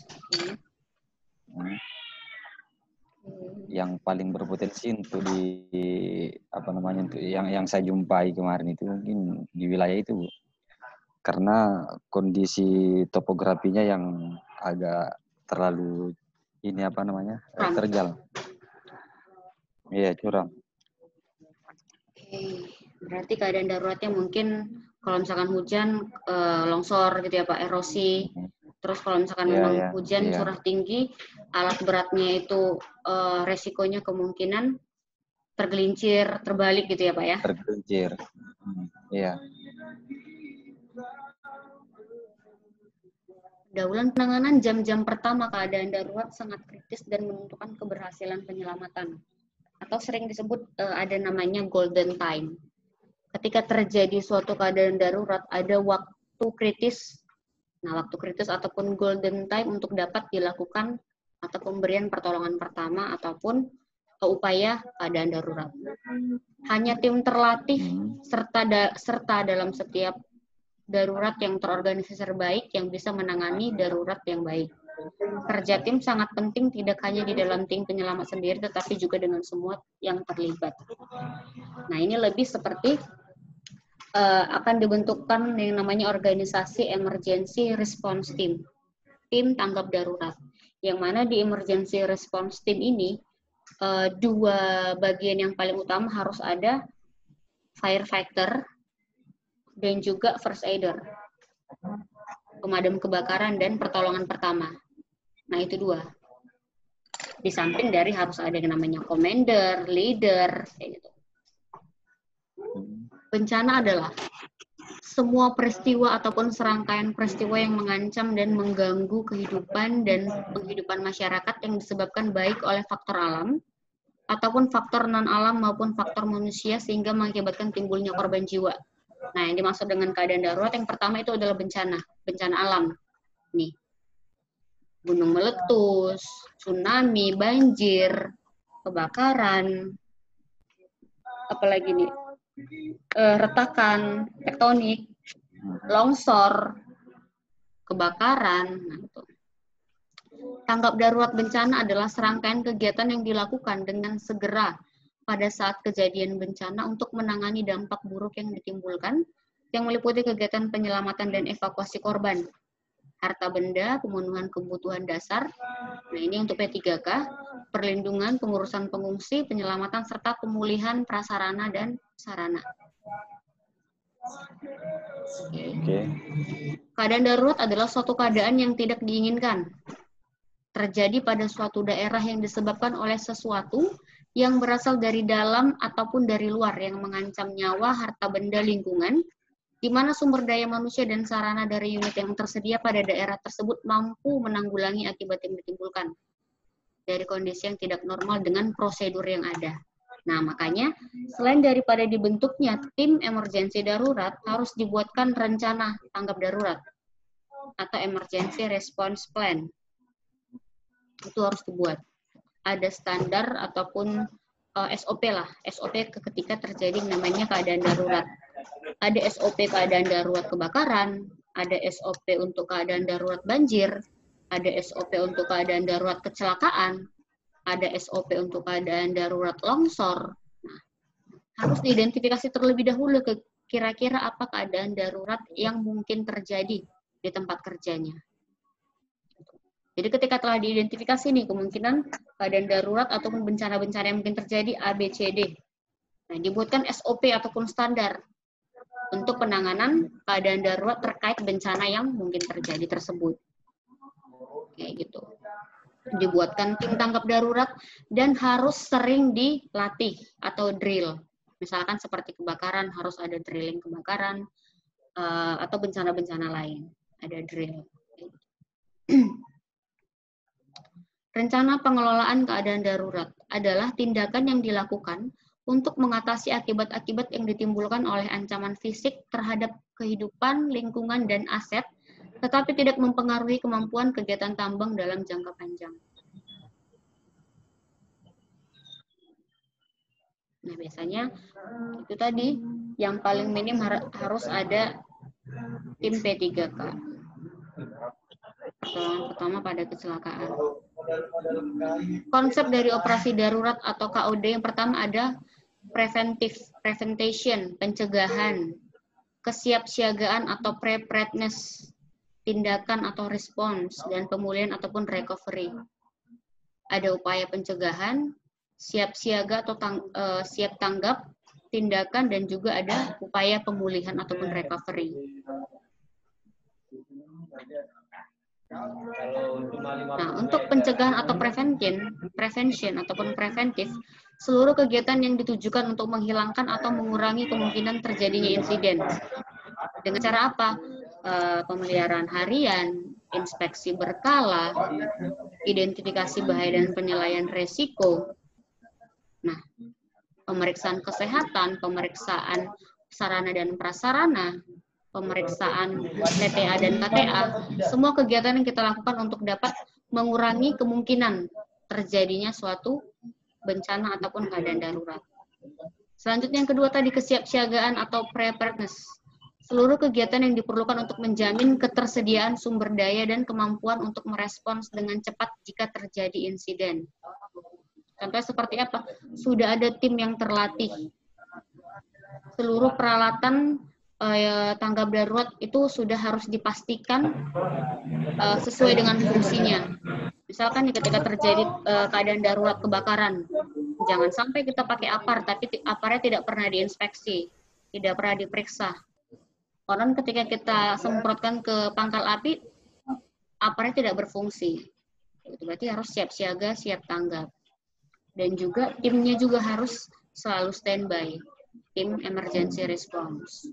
yang paling berpotensi untuk untuk yang saya jumpai kemarin itu mungkin di wilayah itu, Bu. Karena kondisi topografinya yang agak terlalu terjal. Iya, curam. Oke, berarti keadaan daruratnya mungkin kalau misalkan hujan longsor gitu ya Pak, erosi. Terus kalau misalkan memang hujan curah tinggi, alat beratnya itu resikonya kemungkinan tergelincir, terbalik gitu ya Pak ya? Tergelincir, iya. Pendahuluan penanganan jam-jam pertama keadaan darurat sangat kritis dan menentukan keberhasilan penyelamatan. Atau sering disebut ada namanya golden time. Ketika terjadi suatu keadaan darurat, ada waktu kritis. Nah, waktu kritis ataupun golden time untuk dapat dilakukan atau pemberian pertolongan pertama ataupun upaya keadaan darurat. Hanya tim terlatih serta dalam setiap darurat yang terorganisasi baik yang bisa menangani darurat yang baik. Kerja tim sangat penting tidak hanya di dalam tim penyelamat sendiri, tetapi juga dengan semua yang terlibat. Nah, ini lebih seperti akan dibentukkan yang namanya organisasi emergency response team, tim tanggap darurat. Yang mana di emergency response team ini dua bagian yang paling utama harus ada firefighter dan juga first aider, pemadam kebakaran dan pertolongan pertama. Nah, itu dua. Di samping dari harus ada yang namanya commander, leader, kayak gitu. Bencana adalah semua peristiwa ataupun serangkaian peristiwa yang mengancam dan mengganggu kehidupan dan penghidupan masyarakat yang disebabkan baik oleh faktor alam ataupun faktor non-alam maupun faktor manusia sehingga mengakibatkan timbulnya korban jiwa. Nah, yang dimaksud dengan keadaan darurat yang pertama itu adalah bencana alam. Nih, gunung meletus, tsunami, banjir, kebakaran, apalagi nih, retakan tektonik, longsor, kebakaran. Nah, itu. Tanggap darurat bencana adalah serangkaian kegiatan yang dilakukan dengan segera pada saat kejadian bencana untuk menangani dampak buruk yang ditimbulkan, yang meliputi kegiatan penyelamatan dan evakuasi korban, harta benda, pemenuhan kebutuhan dasar. Nah, ini untuk P3K, perlindungan, pengurusan pengungsi, penyelamatan, serta pemulihan prasarana dan sarana. Oke. Keadaan darurat adalah suatu keadaan yang tidak diinginkan. Terjadi pada suatu daerah yang disebabkan oleh sesuatu yang berasal dari dalam ataupun dari luar yang mengancam nyawa, harta benda, lingkungan, di mana sumber daya manusia dan sarana dari unit yang tersedia pada daerah tersebut mampu menanggulangi akibat yang ditimbulkan dari kondisi yang tidak normal dengan prosedur yang ada. Nah, makanya selain daripada dibentuknya tim emergensi darurat, harus dibuatkan rencana tanggap darurat atau emergency response plan. Itu harus dibuat. Ada standar ataupun SOP lah, SOP ketika terjadi namanya keadaan darurat. Ada SOP keadaan darurat kebakaran, ada SOP untuk keadaan darurat banjir, ada SOP untuk keadaan darurat kecelakaan, ada SOP untuk keadaan darurat longsor. Nah, harus diidentifikasi terlebih dahulu ke kira-kira apa keadaan darurat yang mungkin terjadi di tempat kerjanya. Jadi ketika telah diidentifikasi nih kemungkinan keadaan darurat ataupun bencana-bencana yang mungkin terjadi A, B, C, D. Nah, dibuatkan SOP ataupun standar untuk penanganan keadaan darurat terkait bencana yang mungkin terjadi tersebut. Kayak gitu. Dibuatkan tim tanggap darurat dan harus sering dilatih atau drill. Misalkan seperti kebakaran harus ada drilling kebakaran atau bencana-bencana lain. Ada drill. Rencana pengelolaan keadaan darurat adalah tindakan yang dilakukan untuk mengatasi akibat-akibat yang ditimbulkan oleh ancaman fisik terhadap kehidupan, lingkungan, dan aset, tetapi tidak mempengaruhi kemampuan kegiatan tambang dalam jangka panjang. Nah, biasanya itu tadi, yang paling minim harus ada tim P3K. Pertolongan pertama pada kecelakaan. Konsep dari operasi darurat atau KOD yang pertama ada prevention, pencegahan, kesiapsiagaan atau preparedness, tindakan atau respons, dan pemulihan ataupun recovery. Ada upaya pencegahan, siap siaga atau siap tanggap, tindakan, dan juga ada upaya pemulihan ataupun recovery. Nah, untuk pencegahan atau prevention ataupun preventif, seluruh kegiatan yang ditujukan untuk menghilangkan atau mengurangi kemungkinan terjadinya insiden. Dengan cara apa? Pemeliharaan harian, inspeksi berkala, identifikasi bahaya dan penilaian resiko. Nah, pemeriksaan kesehatan, pemeriksaan sarana dan prasarana, pemeriksaan TTA dan KTA, semua kegiatan yang kita lakukan untuk dapat mengurangi kemungkinan terjadinya suatu bencana ataupun keadaan darurat. Selanjutnya yang kedua tadi kesiapsiagaan atau preparedness. Seluruh kegiatan yang diperlukan untuk menjamin ketersediaan sumber daya dan kemampuan untuk merespons dengan cepat jika terjadi insiden. Contohnya seperti apa? Sudah ada tim yang terlatih. Seluruh peralatan tanggap darurat itu sudah harus dipastikan sesuai dengan fungsinya. Misalkan ketika terjadi keadaan darurat kebakaran, jangan sampai kita pakai APAR, tapi APAR-nya tidak pernah diinspeksi, tidak pernah diperiksa. Konon ketika kita semprotkan ke pangkal api, APAR-nya tidak berfungsi. Itu berarti harus siap siaga, siap tanggap. Dan juga timnya juga harus selalu standby, tim emergency response.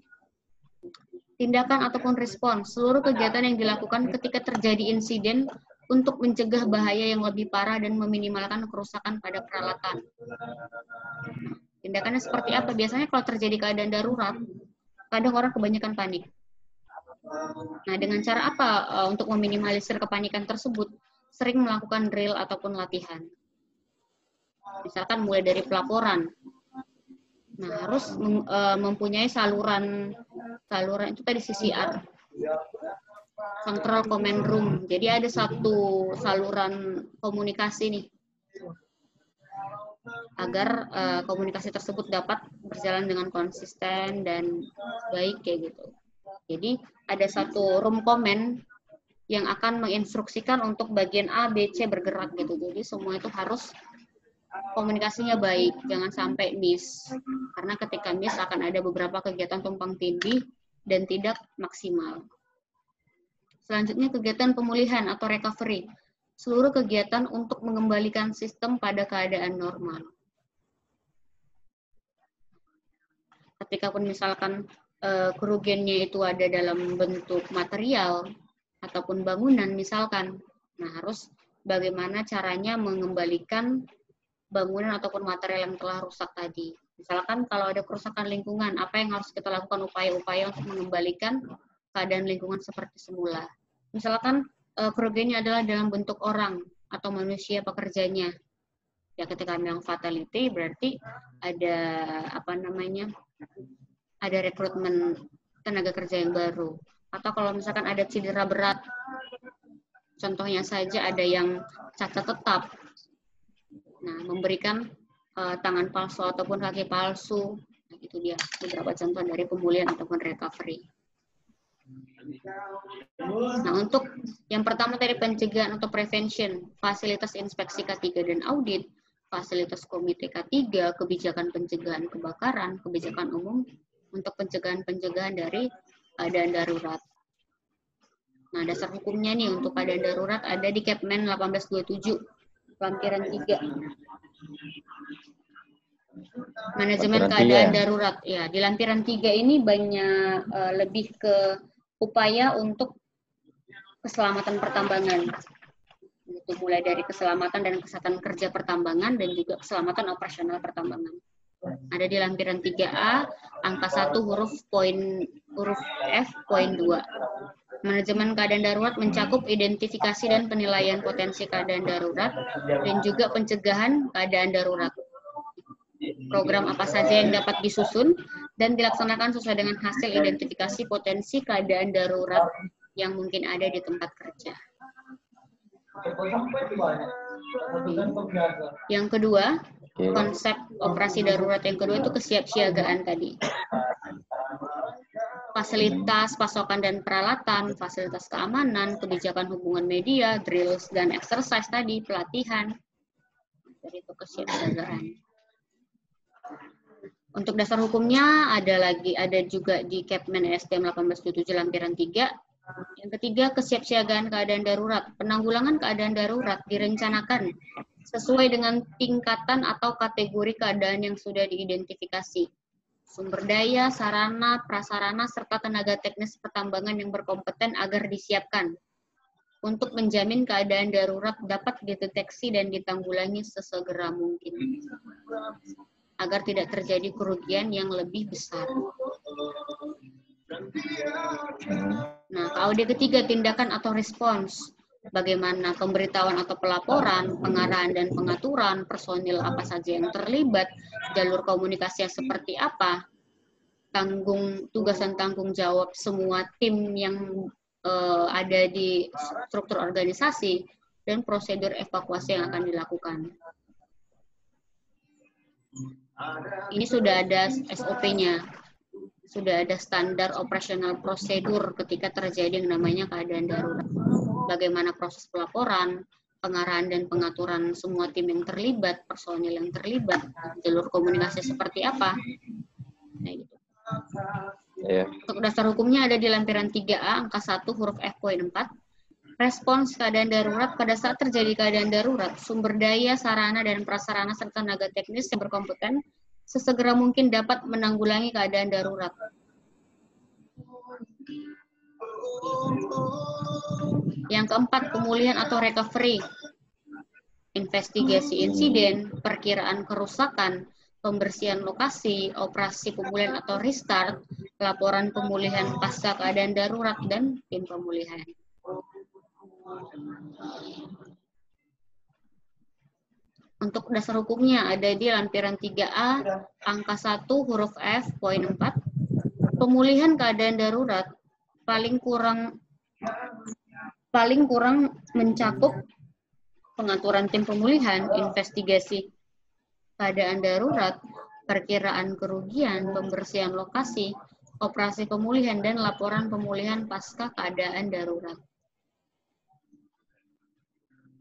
Tindakan ataupun respons, seluruh kegiatan yang dilakukan ketika terjadi insiden untuk mencegah bahaya yang lebih parah dan meminimalkan kerusakan pada peralatan. Tindakannya seperti apa? Biasanya kalau terjadi keadaan darurat, kadang orang kebanyakan panik. Nah, dengan cara apa untuk meminimalisir kepanikan tersebut? Sering melakukan drill ataupun latihan. Misalkan mulai dari pelaporan. Nah, harus mempunyai saluran itu tadi CCR, Control Command Room. Jadi ada satu saluran komunikasi nih, agar komunikasi tersebut dapat berjalan dengan konsisten dan baik kayak gitu. Jadi ada satu room command yang akan menginstruksikan untuk bagian A, B, C bergerak gitu. Jadi semua itu harus komunikasinya baik, jangan sampai miss. Karena ketika miss akan ada beberapa kegiatan tumpang tindih dan tidak maksimal. Selanjutnya kegiatan pemulihan atau recovery. Seluruh kegiatan untuk mengembalikan sistem pada keadaan normal. Ketika pun misalkan kerugiannya itu ada dalam bentuk material ataupun bangunan misalkan, nah harus bagaimana caranya mengembalikan bangunan ataupun material yang telah rusak tadi. Misalkan kalau ada kerusakan lingkungan, apa yang harus kita lakukan upaya-upaya untuk mengembalikan keadaan lingkungan seperti semula. Misalkan kerugiannya adalah dalam bentuk orang atau manusia pekerjanya. Ya ketika memang fatality berarti ada ada rekrutmen tenaga kerja yang baru. Atau kalau misalkan ada cedera berat, contohnya saja ada yang cacat tetap. Nah, memberikan tangan palsu ataupun kaki palsu. Nah, itu dia beberapa contoh dari pemulihan ataupun recovery. Nah, untuk yang pertama tadi pencegahan atau prevention, fasilitas inspeksi K3 dan audit, fasilitas komite K3, kebijakan pencegahan kebakaran, kebijakan umum untuk pencegahan-pencegahan dari keadaan darurat. Nah, dasar hukumnya nih untuk keadaan darurat ada di Kepmen 1827. Lampiran 3. Manajemen keadaan darurat. Ya, di lampiran 3 ini banyak lebih ke upaya untuk keselamatan pertambangan. Itu mulai dari keselamatan dan kesehatan kerja pertambangan dan juga keselamatan operasional pertambangan. Ada di lampiran 3A, angka 1 huruf F, poin 2. Manajemen keadaan darurat mencakup identifikasi dan penilaian potensi keadaan darurat dan juga pencegahan keadaan darurat. Program apa saja yang dapat disusun dan dilaksanakan sesuai dengan hasil identifikasi potensi keadaan darurat yang mungkin ada di tempat kerja. Yang kedua, konsep operasi darurat yang kedua itu kesiapsiagaan tadi. Fasilitas pasokan dan peralatan, fasilitas keamanan, kebijakan hubungan media, drills dan exercise tadi, pelatihan. Jadi itu kesiapsiagaan. Untuk dasar hukumnya ada juga di Kepmen SDM 1827 lampiran 3. Yang ketiga, kesiapsiagaan keadaan darurat. Penanggulangan keadaan darurat direncanakan sesuai dengan tingkatan atau kategori keadaan yang sudah diidentifikasi. Sumber daya, sarana, prasarana, serta tenaga teknis pertambangan yang berkompeten agar disiapkan untuk menjamin keadaan darurat dapat dideteksi dan ditanggulangi sesegera mungkin, agar tidak terjadi kerugian yang lebih besar. Nah, KOD ketiga, tindakan atau respons. Bagaimana pemberitahuan atau pelaporan, pengarahan dan pengaturan, personil apa saja yang terlibat, jalur komunikasinya seperti apa, tugas dan tanggung jawab semua tim yang ada di struktur organisasi, dan prosedur evakuasi yang akan dilakukan. Ini sudah ada SOP-nya, sudah ada standar operasional prosedur ketika terjadi yang namanya keadaan darurat. Bagaimana proses pelaporan, pengarahan dan pengaturan semua tim yang terlibat, personil yang terlibat, jalur komunikasi seperti apa. Nah, gitu. Untuk dasar hukumnya ada di lampiran 3A, angka 1, huruf F, poin 4. Respons keadaan darurat. Pada saat terjadi keadaan darurat, sumber daya, sarana, dan prasarana serta tenaga teknis yang berkompeten sesegera mungkin dapat menanggulangi keadaan darurat. Yang keempat, pemulihan atau recovery. Investigasi insiden, perkiraan kerusakan, pembersihan lokasi, operasi pemulihan atau restart, laporan pemulihan pasca keadaan darurat, dan tim pemulihan. Untuk dasar hukumnya ada di lampiran 3A, angka 1, huruf F, poin 4. Pemulihan keadaan darurat paling kurang mencakup pengaturan tim pemulihan, investigasi keadaan darurat, perkiraan kerugian, pembersihan lokasi, operasi pemulihan, dan laporan pemulihan pasca keadaan darurat.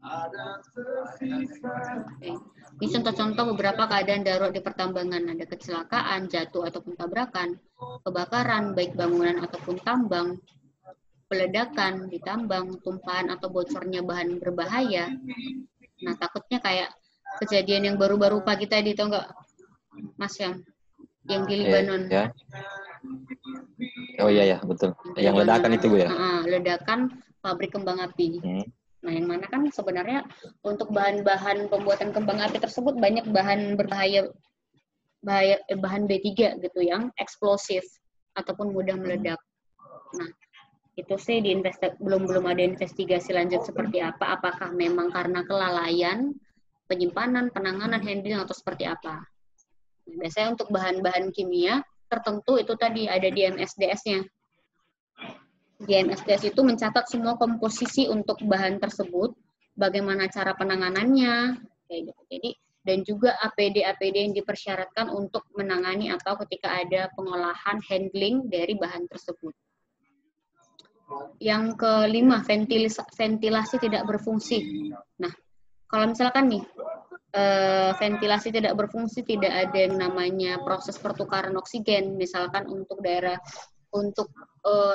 Oke. Ini contoh-contoh beberapa keadaan darurat di pertambangan. Ada kecelakaan, jatuh ataupun tabrakan, kebakaran, baik bangunan ataupun tambang, peledakan di tambang, tumpahan atau bocornya bahan berbahaya. Nah, takutnya kayak kejadian yang baru-baru pagi tadi, tau nggak, Mas Syam? Yang di Libanon. Ya. Oh iya, betul. Yang ledakan itu, Bu, ya? Ledakan pabrik kembang api. Nah, yang mana kan sebenarnya untuk bahan-bahan pembuatan kembang api tersebut banyak bahan berbahaya, bahan B3 gitu yang eksplosif ataupun mudah meledak. Nah, itu sih belum ada investigasi lanjut seperti apa, apakah memang karena kelalaian, penyimpanan, penanganan, handling atau seperti apa. Nah, biasanya untuk bahan-bahan kimia tertentu itu tadi ada di MSDS-nya. Di MSDS itu mencatat semua komposisi untuk bahan tersebut, bagaimana cara penanganannya, kayak gitu. Jadi, dan juga APD-APD yang dipersyaratkan untuk menangani atau ketika ada pengolahan handling dari bahan tersebut. Yang kelima, ventilasi tidak berfungsi. Nah, kalau misalkan nih, ventilasi tidak berfungsi, tidak ada yang namanya proses pertukaran oksigen, misalkan untuk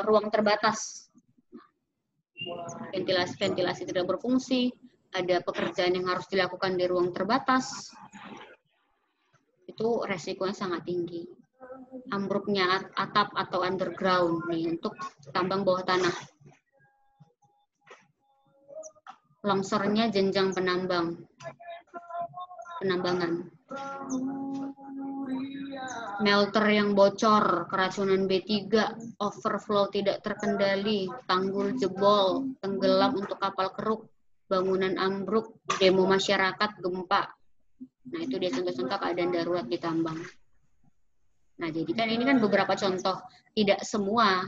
ruang terbatas. Ventilasi tidak berfungsi, ada pekerjaan yang harus dilakukan di ruang terbatas, itu resikonya sangat tinggi. Ambruknya atap atau underground nih untuk tambang bawah tanah. Longsornya jenjang penambangan. Melter yang bocor, keracunan B3, overflow tidak terkendali, tanggul jebol, tenggelam untuk kapal keruk, bangunan ambruk, demo masyarakat, gempa. Nah, itu dia contoh-contoh keadaan darurat di tambang. Nah, jadi kan ini kan beberapa contoh, tidak semua,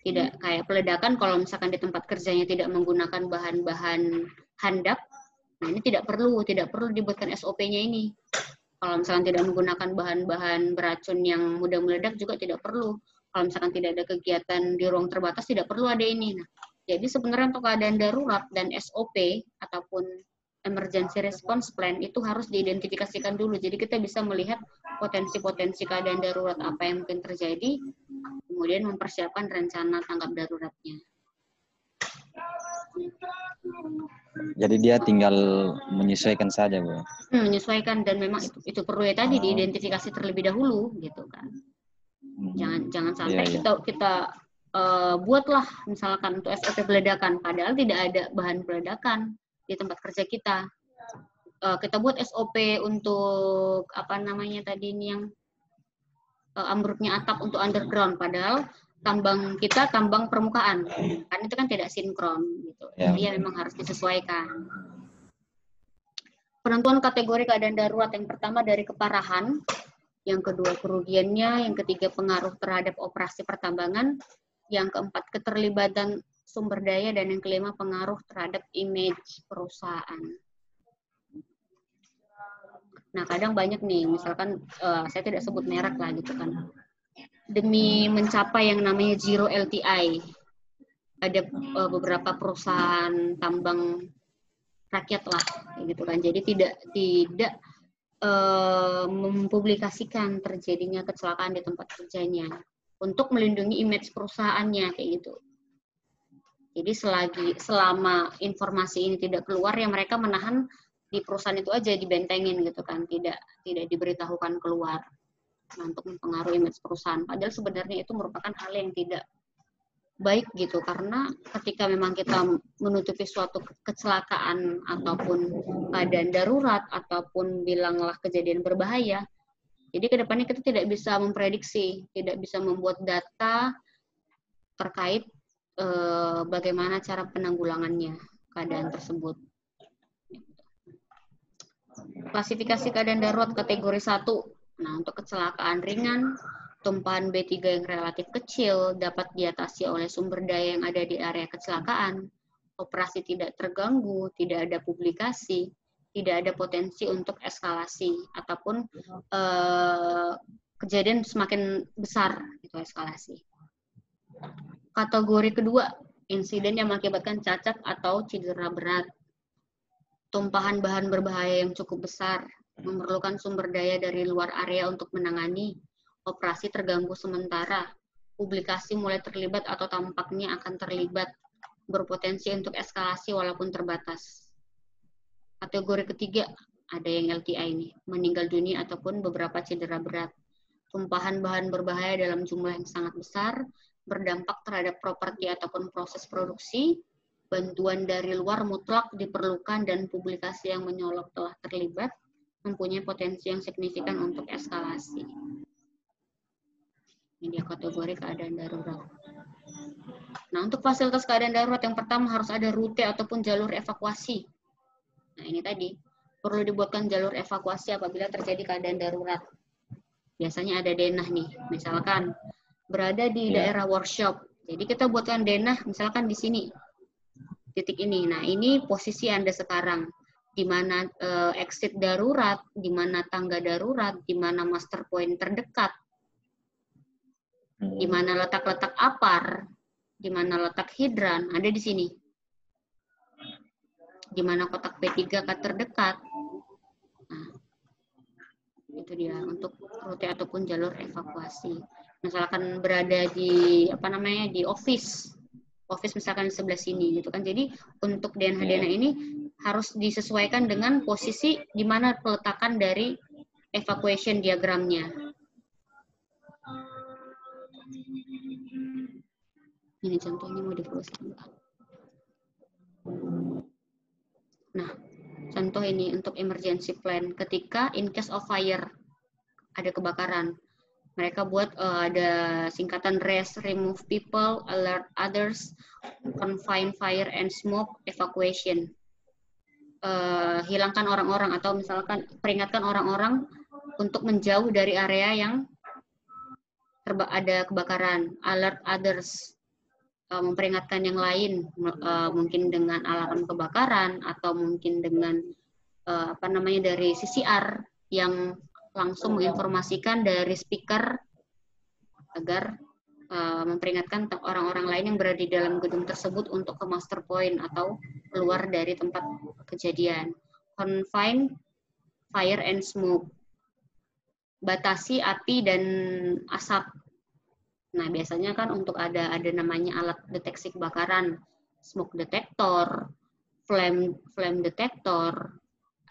tidak kayak peledakan kalau misalkan di tempat kerjanya tidak menggunakan bahan-bahan handap, Nah, ini tidak perlu dibuatkan SOP-nya ini. Kalau misalkan tidak menggunakan bahan-bahan beracun yang mudah meledak juga tidak perlu. Kalau misalkan tidak ada kegiatan di ruang terbatas tidak perlu ada ini. Nah, jadi sebenarnya untuk keadaan darurat dan SOP ataupun emergency response plan itu harus diidentifikasikan dulu. Jadi kita bisa melihat potensi-potensi keadaan darurat apa yang mungkin terjadi, kemudian mempersiapkan rencana tanggap daruratnya. Jadi dia tinggal menyesuaikan saja, Bu. Menyesuaikan, dan memang itu perlu ya tadi diidentifikasi terlebih dahulu gitu kan. Jangan sampai kita buatlah misalkan untuk SOP peledakan padahal tidak ada bahan peledakan di tempat kerja kita. Kita buat SOP untuk apa namanya tadi ini yang ambruknya atap untuk underground padahal tambang kita tambang permukaan, kan itu kan tidak sinkron gitu. Jadi ya memang harus disesuaikan. Penentuan kategori keadaan darurat yang pertama dari keparahan, yang kedua kerugiannya, yang ketiga pengaruh terhadap operasi pertambangan, yang keempat keterlibatan sumber daya, dan yang kelima pengaruh terhadap image perusahaan. Nah, kadang banyak nih, misalkan saya tidak sebut merek lah gitu kan. Demi mencapai yang namanya zero LTI, ada beberapa perusahaan tambang rakyat lah, gitu kan. Jadi tidak mempublikasikan terjadinya kecelakaan di tempat kerjanya untuk melindungi image perusahaannya kayak gitu. Jadi selama informasi ini tidak keluar, ya mereka menahan di perusahaan itu aja, dibentengin gitu kan, tidak diberitahukan keluar. Nah, untuk mempengaruhi image perusahaan. Padahal sebenarnya itu merupakan hal yang tidak baik gitu, karena ketika memang kita menutupi suatu kecelakaan ataupun keadaan darurat ataupun bilanglah kejadian berbahaya, jadi kedepannya kita tidak bisa memprediksi, tidak bisa membuat data terkait bagaimana cara penanggulangannya keadaan tersebut. Klasifikasi keadaan darurat kategori 1. Nah, untuk kecelakaan ringan, tumpahan B3 yang relatif kecil dapat diatasi oleh sumber daya yang ada di area kecelakaan, operasi tidak terganggu, tidak ada publikasi, tidak ada potensi untuk eskalasi, ataupun kejadian semakin besar itu eskalasi. Kategori kedua, insiden yang mengakibatkan cacat atau cedera berat. Tumpahan bahan berbahaya yang cukup besar, memerlukan sumber daya dari luar area untuk menangani, operasi terganggu sementara, publikasi mulai terlibat atau tampaknya akan terlibat, berpotensi untuk eskalasi walaupun terbatas. Kategori ketiga, ada yang LTI ini, meninggal dunia ataupun beberapa cedera berat. Tumpahan bahan berbahaya dalam jumlah yang sangat besar, berdampak terhadap properti ataupun proses produksi, bantuan dari luar mutlak diperlukan, dan publikasi yang menyolok telah terlibat, mempunyai potensi yang signifikan untuk eskalasi. Ini dia kategori keadaan darurat. Nah, untuk fasilitas keadaan darurat yang pertama harus ada rute ataupun jalur evakuasi. Nah, ini tadi, perlu dibuatkan jalur evakuasi apabila terjadi keadaan darurat. Biasanya ada denah nih, misalkan berada di daerah workshop. Jadi kita buatkan denah misalkan di sini. Titik ini. Nah, ini posisi Anda sekarang, di mana exit darurat, di mana tangga darurat, di mana master point terdekat, di mana letak-letak apar, di mana letak hidran, ada di sini. Di mana kotak P3K terdekat. Nah, itu dia untuk rute ataupun jalur evakuasi. Misalkan berada di di office misalkan di sebelah sini gitu kan. Jadi untuk denah-denah ini harus disesuaikan dengan posisi di mana peletakan dari evacuation diagramnya. Ini contohnya mau diproses. Nah, contoh ini untuk emergency plan ketika in case of fire, ada kebakaran. Mereka buat ada singkatan RES, remove people, alert others, confine fire and smoke, evacuation. Hilangkan orang-orang atau misalkan peringatkan orang-orang untuk menjauh dari area yang ada kebakaran, alert others. memperingatkan yang lain, mungkin dengan alarm kebakaran atau mungkin dengan dari CCR yang langsung menginformasikan dari speaker agar memperingatkan orang-orang lain yang berada di dalam gedung tersebut untuk ke master point atau keluar dari tempat kejadian. Confine fire and smoke. Batasi api dan asap. Nah, biasanya kan untuk ada namanya alat deteksi kebakaran, smoke detector, flame detector,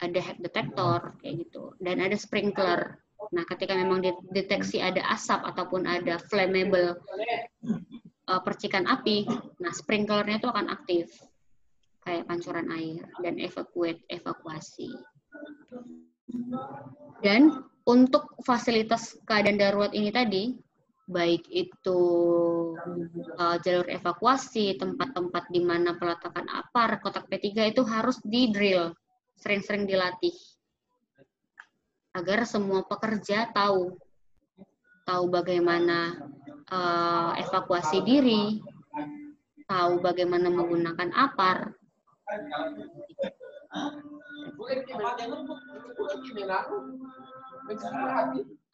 ada hack detector kayak gitu, dan ada sprinkler. Nah, ketika memang dideteksi ada asap ataupun ada flammable percikan api, nah sprinklernya itu akan aktif kayak pancuran air dan evakuasi. Dan untuk fasilitas keadaan darurat ini tadi, baik itu jalur evakuasi, tempat-tempat di mana peletakan APAR, kotak P3 itu harus di-drill, sering-sering dilatih. Agar semua pekerja tahu bagaimana evakuasi diri, tahu bagaimana menggunakan APAR.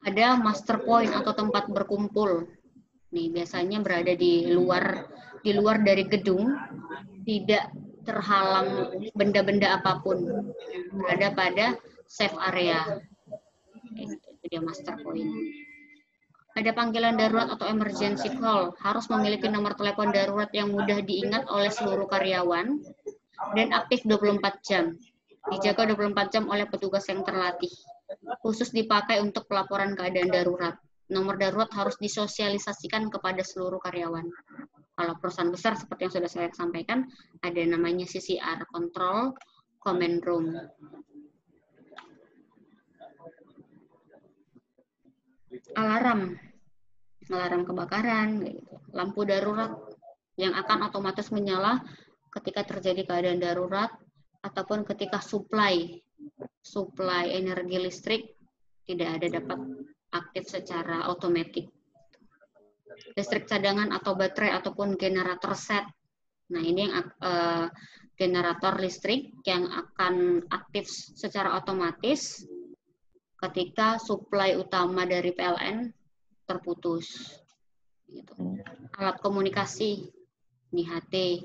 Ada master point atau tempat berkumpul. Nih, biasanya berada di luar dari gedung, tidak terhalang benda-benda apapun. Berada pada safe area. Itu dia master point. Ada panggilan darurat atau emergency call, harus memiliki nomor telepon darurat yang mudah diingat oleh seluruh karyawan dan aktif 24 jam. Dijaga 24 jam oleh petugas yang terlatih. Khusus dipakai untuk pelaporan keadaan darurat. Nomor darurat harus disosialisasikan kepada seluruh karyawan. Kalau perusahaan besar seperti yang sudah saya sampaikan, ada namanya CCR, Control Command Room. Alarm kebakaran, gitu. Lampu darurat yang akan otomatis menyala ketika terjadi keadaan darurat ataupun ketika supply energi listrik tidak ada dapat aktif secara otomatis. Listrik cadangan atau baterai ataupun generator set. Nah, ini yang generator listrik yang akan aktif secara otomatis ketika suplai utama dari PLN terputus. Gitu. Alat komunikasi, HT,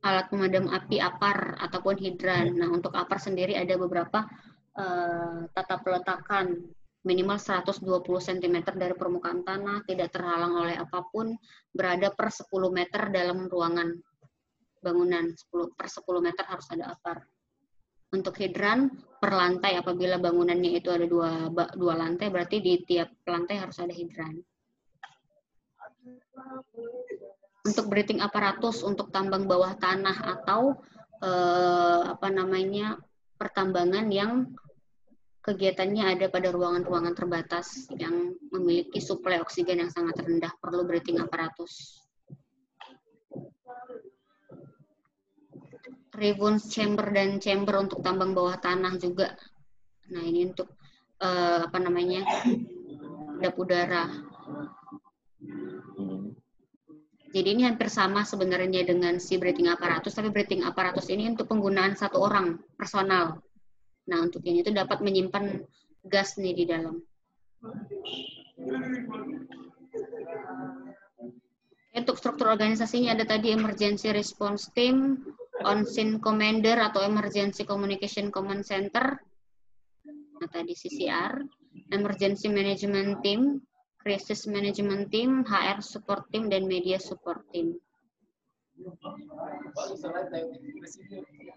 alat pemadam api APAR ataupun hidran. Nah, untuk APAR sendiri ada beberapa tata peletakan minimal 120 cm dari permukaan tanah, tidak terhalang oleh apapun, berada per 10 meter dalam ruangan bangunan. Per 10 meter harus ada APAR. Untuk hidran, per lantai, apabila bangunannya itu ada dua lantai, berarti di tiap lantai harus ada hidran. Untuk breathing aparatus untuk tambang bawah tanah atau pertambangan yang kegiatannya ada pada ruangan-ruangan terbatas yang memiliki suplai oksigen yang sangat rendah, perlu breathing aparatus. Reverse chamber dan chamber untuk tambang bawah tanah juga. Nah, ini untuk kedap udara. Jadi ini hampir sama sebenarnya dengan si breathing apparatus, tapi breathing apparatus ini untuk penggunaan satu orang personal. Nah, untuk ini itu dapat menyimpan gas nih di dalam. Untuk struktur organisasinya ada tadi emergency response team, on-scene commander atau emergency communication command center. Nah, tadi CCR, emergency management team, crisis management team, HR support team, dan media support team.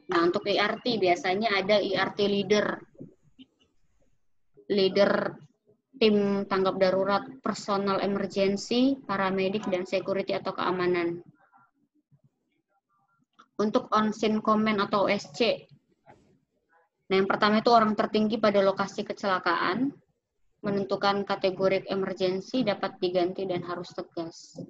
Nah, untuk IRT biasanya ada IRT leader tim tanggap darurat, personal emergency, paramedik, dan security atau keamanan. Untuk on-scene command atau OSC, nah yang pertama itu orang tertinggi pada lokasi kecelakaan, menentukan kategori emergency, dapat diganti dan harus tegas.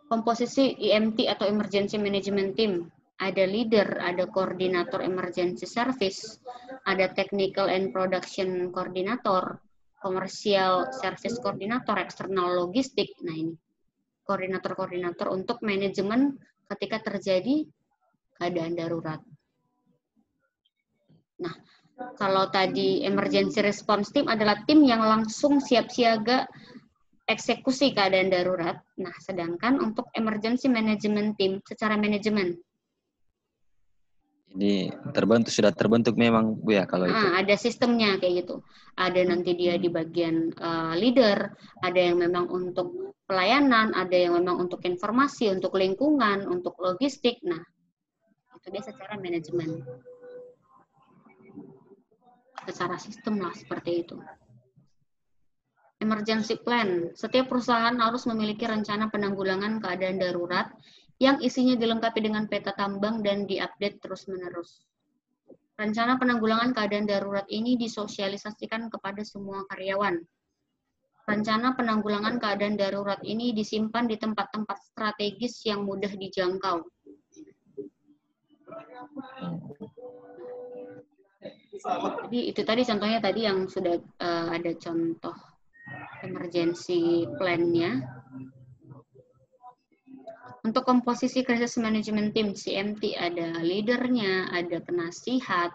Komposisi EMT atau Emergency Management Team, ada leader, ada koordinator emergency service, ada technical and production coordinator, komersial service koordinator, eksternal logistik. Nah ini koordinator-koordinator untuk manajemen ketika terjadi keadaan darurat. Nah, kalau tadi emergency response team adalah tim yang langsung siap siaga eksekusi keadaan darurat. Nah, sedangkan untuk emergency management team secara manajemen. Ini sudah terbentuk memang Bu ya kalau itu. Ada sistemnya kayak gitu. Ada nanti dia di bagian leader, ada yang memang untuk pelayanan, ada yang memang untuk informasi, untuk lingkungan, untuk logistik. Nah, itu dia secara manajemen. Secara sistem lah seperti itu. Emergency plan. Setiap perusahaan harus memiliki rencana penanggulangan keadaan darurat yang isinya dilengkapi dengan peta tambang dan diupdate terus-menerus. Rencana penanggulangan keadaan darurat ini disosialisasikan kepada semua karyawan. Rencana penanggulangan keadaan darurat ini disimpan di tempat-tempat strategis yang mudah dijangkau. Jadi itu tadi contohnya tadi yang sudah ada contoh emergency plan-nya. Untuk komposisi crisis management team CMT ada leadernya, ada penasihat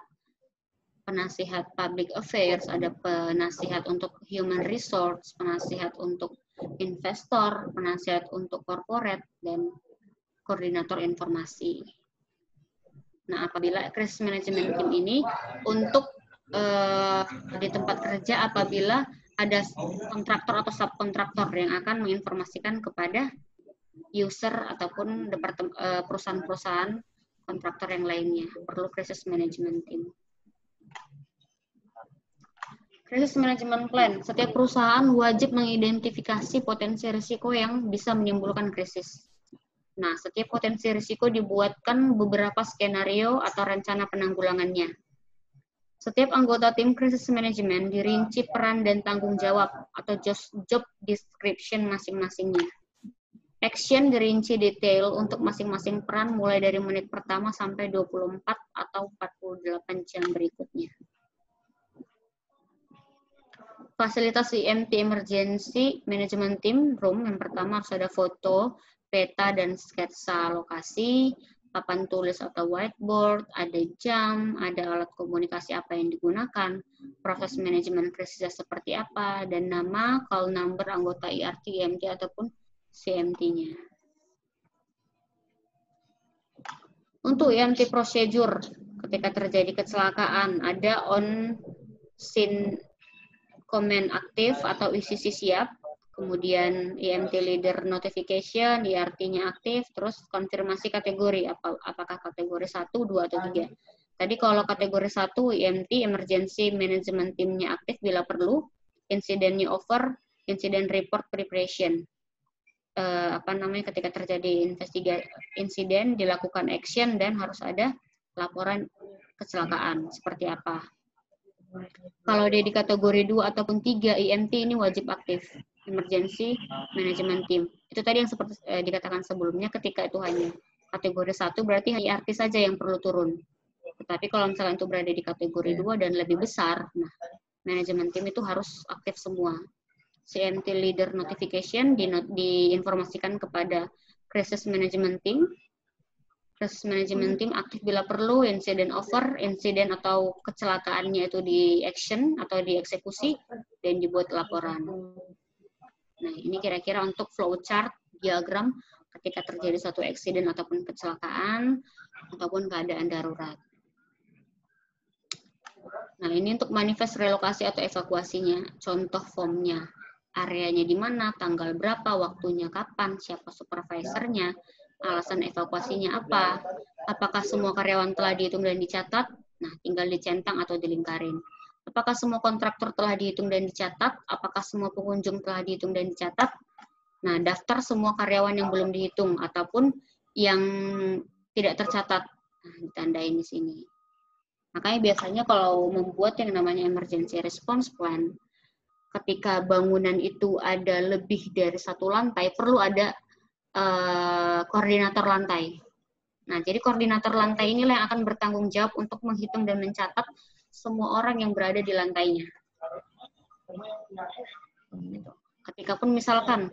public affairs, ada penasihat untuk human resource, penasihat untuk investor, penasihat untuk corporate, dan koordinator informasi. Nah, apabila crisis management team ini untuk di tempat kerja apabila ada kontraktor atau subkontraktor yang akan menginformasikan kepada user ataupun perusahaan-perusahaan kontraktor yang lainnya, perlu crisis management team. Crisis management plan, setiap perusahaan wajib mengidentifikasi potensi risiko yang bisa menimbulkan krisis. Nah, setiap potensi risiko dibuatkan beberapa skenario atau rencana penanggulangannya. Setiap anggota tim krisis manajemen dirinci peran dan tanggung jawab atau job description masing-masingnya. Action dirinci detail untuk masing-masing peran mulai dari menit pertama sampai 24 atau 48 jam berikutnya. Fasilitas CMT Emergency Management Team Room, yang pertama harus ada foto, peta, dan sketsa lokasi, papan tulis atau whiteboard, ada jam, ada alat komunikasi apa yang digunakan, proses manajemen krisisnya seperti apa, dan nama, call number anggota IRT, IMT, ataupun CMT-nya. Untuk IMT procedure, ketika terjadi kecelakaan, ada on-scene command aktif atau ICC siap, kemudian IMT leader notification, IRT-nya aktif, terus konfirmasi kategori, apakah kategori 1, 2, atau 3. Tadi kalau kategori 1, IMT, emergency management team-nya aktif bila perlu, insidennya over, incident report preparation. Ketika terjadi insiden, dilakukan action, dan harus ada laporan kecelakaan, seperti apa. Kalau dia di kategori 2 ataupun 3, IMT ini wajib aktif, emergency management team. Itu tadi yang seperti dikatakan sebelumnya, ketika itu hanya kategori 1, berarti IRT saja yang perlu turun. Tetapi kalau misalnya itu berada di kategori 2 dan lebih besar, nah, manajemen tim itu harus aktif semua. CMT leader notification diinformasikan kepada crisis management team. Crisis management team aktif bila perlu, insiden over, insiden atau kecelakaannya itu di action atau dieksekusi dan dibuat laporan. Nah, ini kira-kira untuk flow chart, diagram ketika terjadi suatu insiden ataupun kecelakaan ataupun keadaan darurat. Nah, ini untuk manifest relokasi atau evakuasinya, contoh formnya. Areanya di mana, tanggal berapa, waktunya kapan, siapa supervisornya, alasan evakuasinya apa, apakah semua karyawan telah dihitung dan dicatat, nah tinggal dicentang atau dilingkarin. Apakah semua kontraktor telah dihitung dan dicatat, apakah semua pengunjung telah dihitung dan dicatat, nah daftar semua karyawan yang belum dihitung ataupun yang tidak tercatat, nah ditandain di sini. Makanya biasanya kalau membuat yang namanya emergency response plan, ketika bangunan itu ada lebih dari 1 lantai, perlu ada koordinator lantai. Nah, jadi koordinator lantai inilah yang akan bertanggung jawab untuk menghitung dan mencatat semua orang yang berada di lantainya. Ketika pun misalkan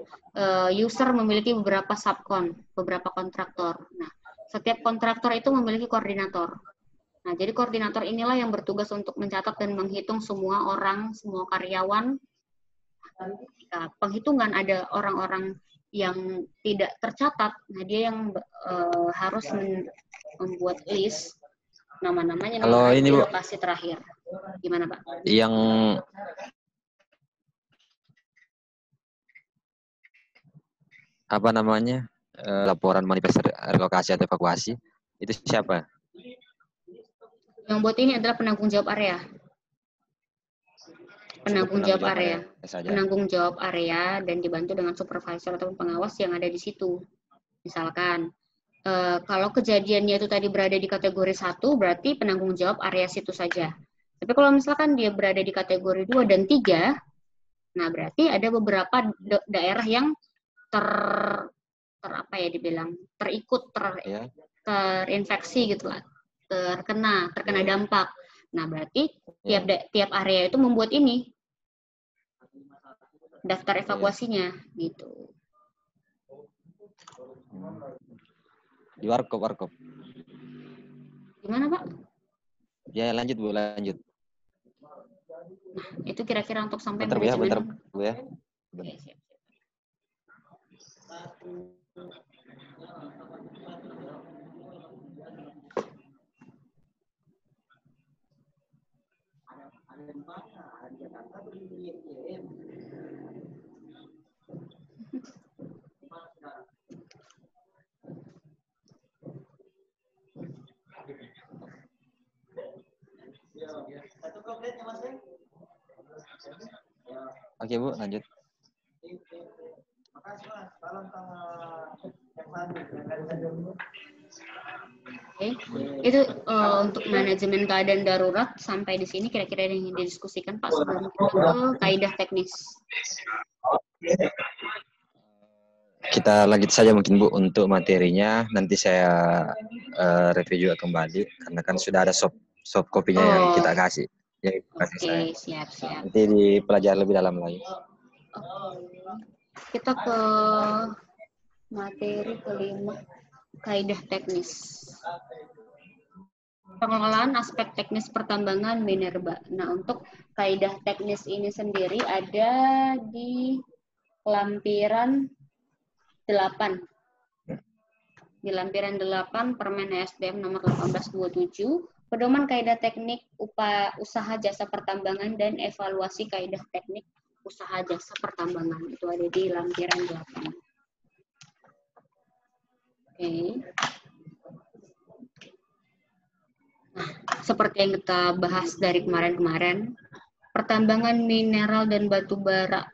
user memiliki beberapa subkon, beberapa kontraktor. Nah, setiap kontraktor itu memiliki koordinator. Nah, jadi koordinator inilah yang bertugas untuk mencatat dan menghitung semua orang, semua karyawan. Nah, penghitungan ada orang-orang yang tidak tercatat, nah dia yang harus membuat list nama-namanya, Kalau ini, di Bu, lokasi terakhir. Gimana, Pak? yang apa namanya, laporan manifest relokasi atau evakuasi, itu siapa? Yang buat ini adalah penanggung jawab area. Penanggung jawab area. Penanggung jawab area dan dibantu dengan supervisor atau pengawas yang ada di situ. Misalkan, kalau kejadiannya itu tadi berada di kategori 1, berarti penanggung jawab area situ saja. Tapi kalau misalkan dia berada di kategori 2 dan 3, nah berarti ada beberapa daerah yang apa ya dibilang, terinfeksi gitu lah, terkena dampak. Nah, berarti tiap area itu membuat ini daftar evakuasinya gitu. Di warkop. Gimana, Pak? Ya, lanjut, Bu, lanjut. Nah, itu kira-kira untuk sampai bentar, manajemen. Bu, ya. Oke, siap. Oke, Bu, lanjut. Oke, itu untuk manajemen keadaan darurat. Sampai di sini kira-kira yang ingin didiskusikan, Pak, sebelum kita ke kaidah teknis. Kita lanjut saja mungkin, Bu, untuk materinya. Nanti saya review juga kembali, karena kan sudah ada soft copy-nya yang kita kasih. Oke, siap. Nanti dipelajari lebih dalam lagi. Kita ke materi kelima, kaidah teknis. Pengelolaan aspek teknis pertambangan minerba. Nah, untuk kaidah teknis ini sendiri ada di lampiran 8. Di lampiran 8 Permen SDM nomor 1827, pedoman kaidah teknik usaha jasa pertambangan dan evaluasi kaidah teknik usaha jasa pertambangan. Itu ada di lampiran 8. Oke. Nah, seperti yang kita bahas dari kemarin-kemarin, pertambangan mineral dan batu bara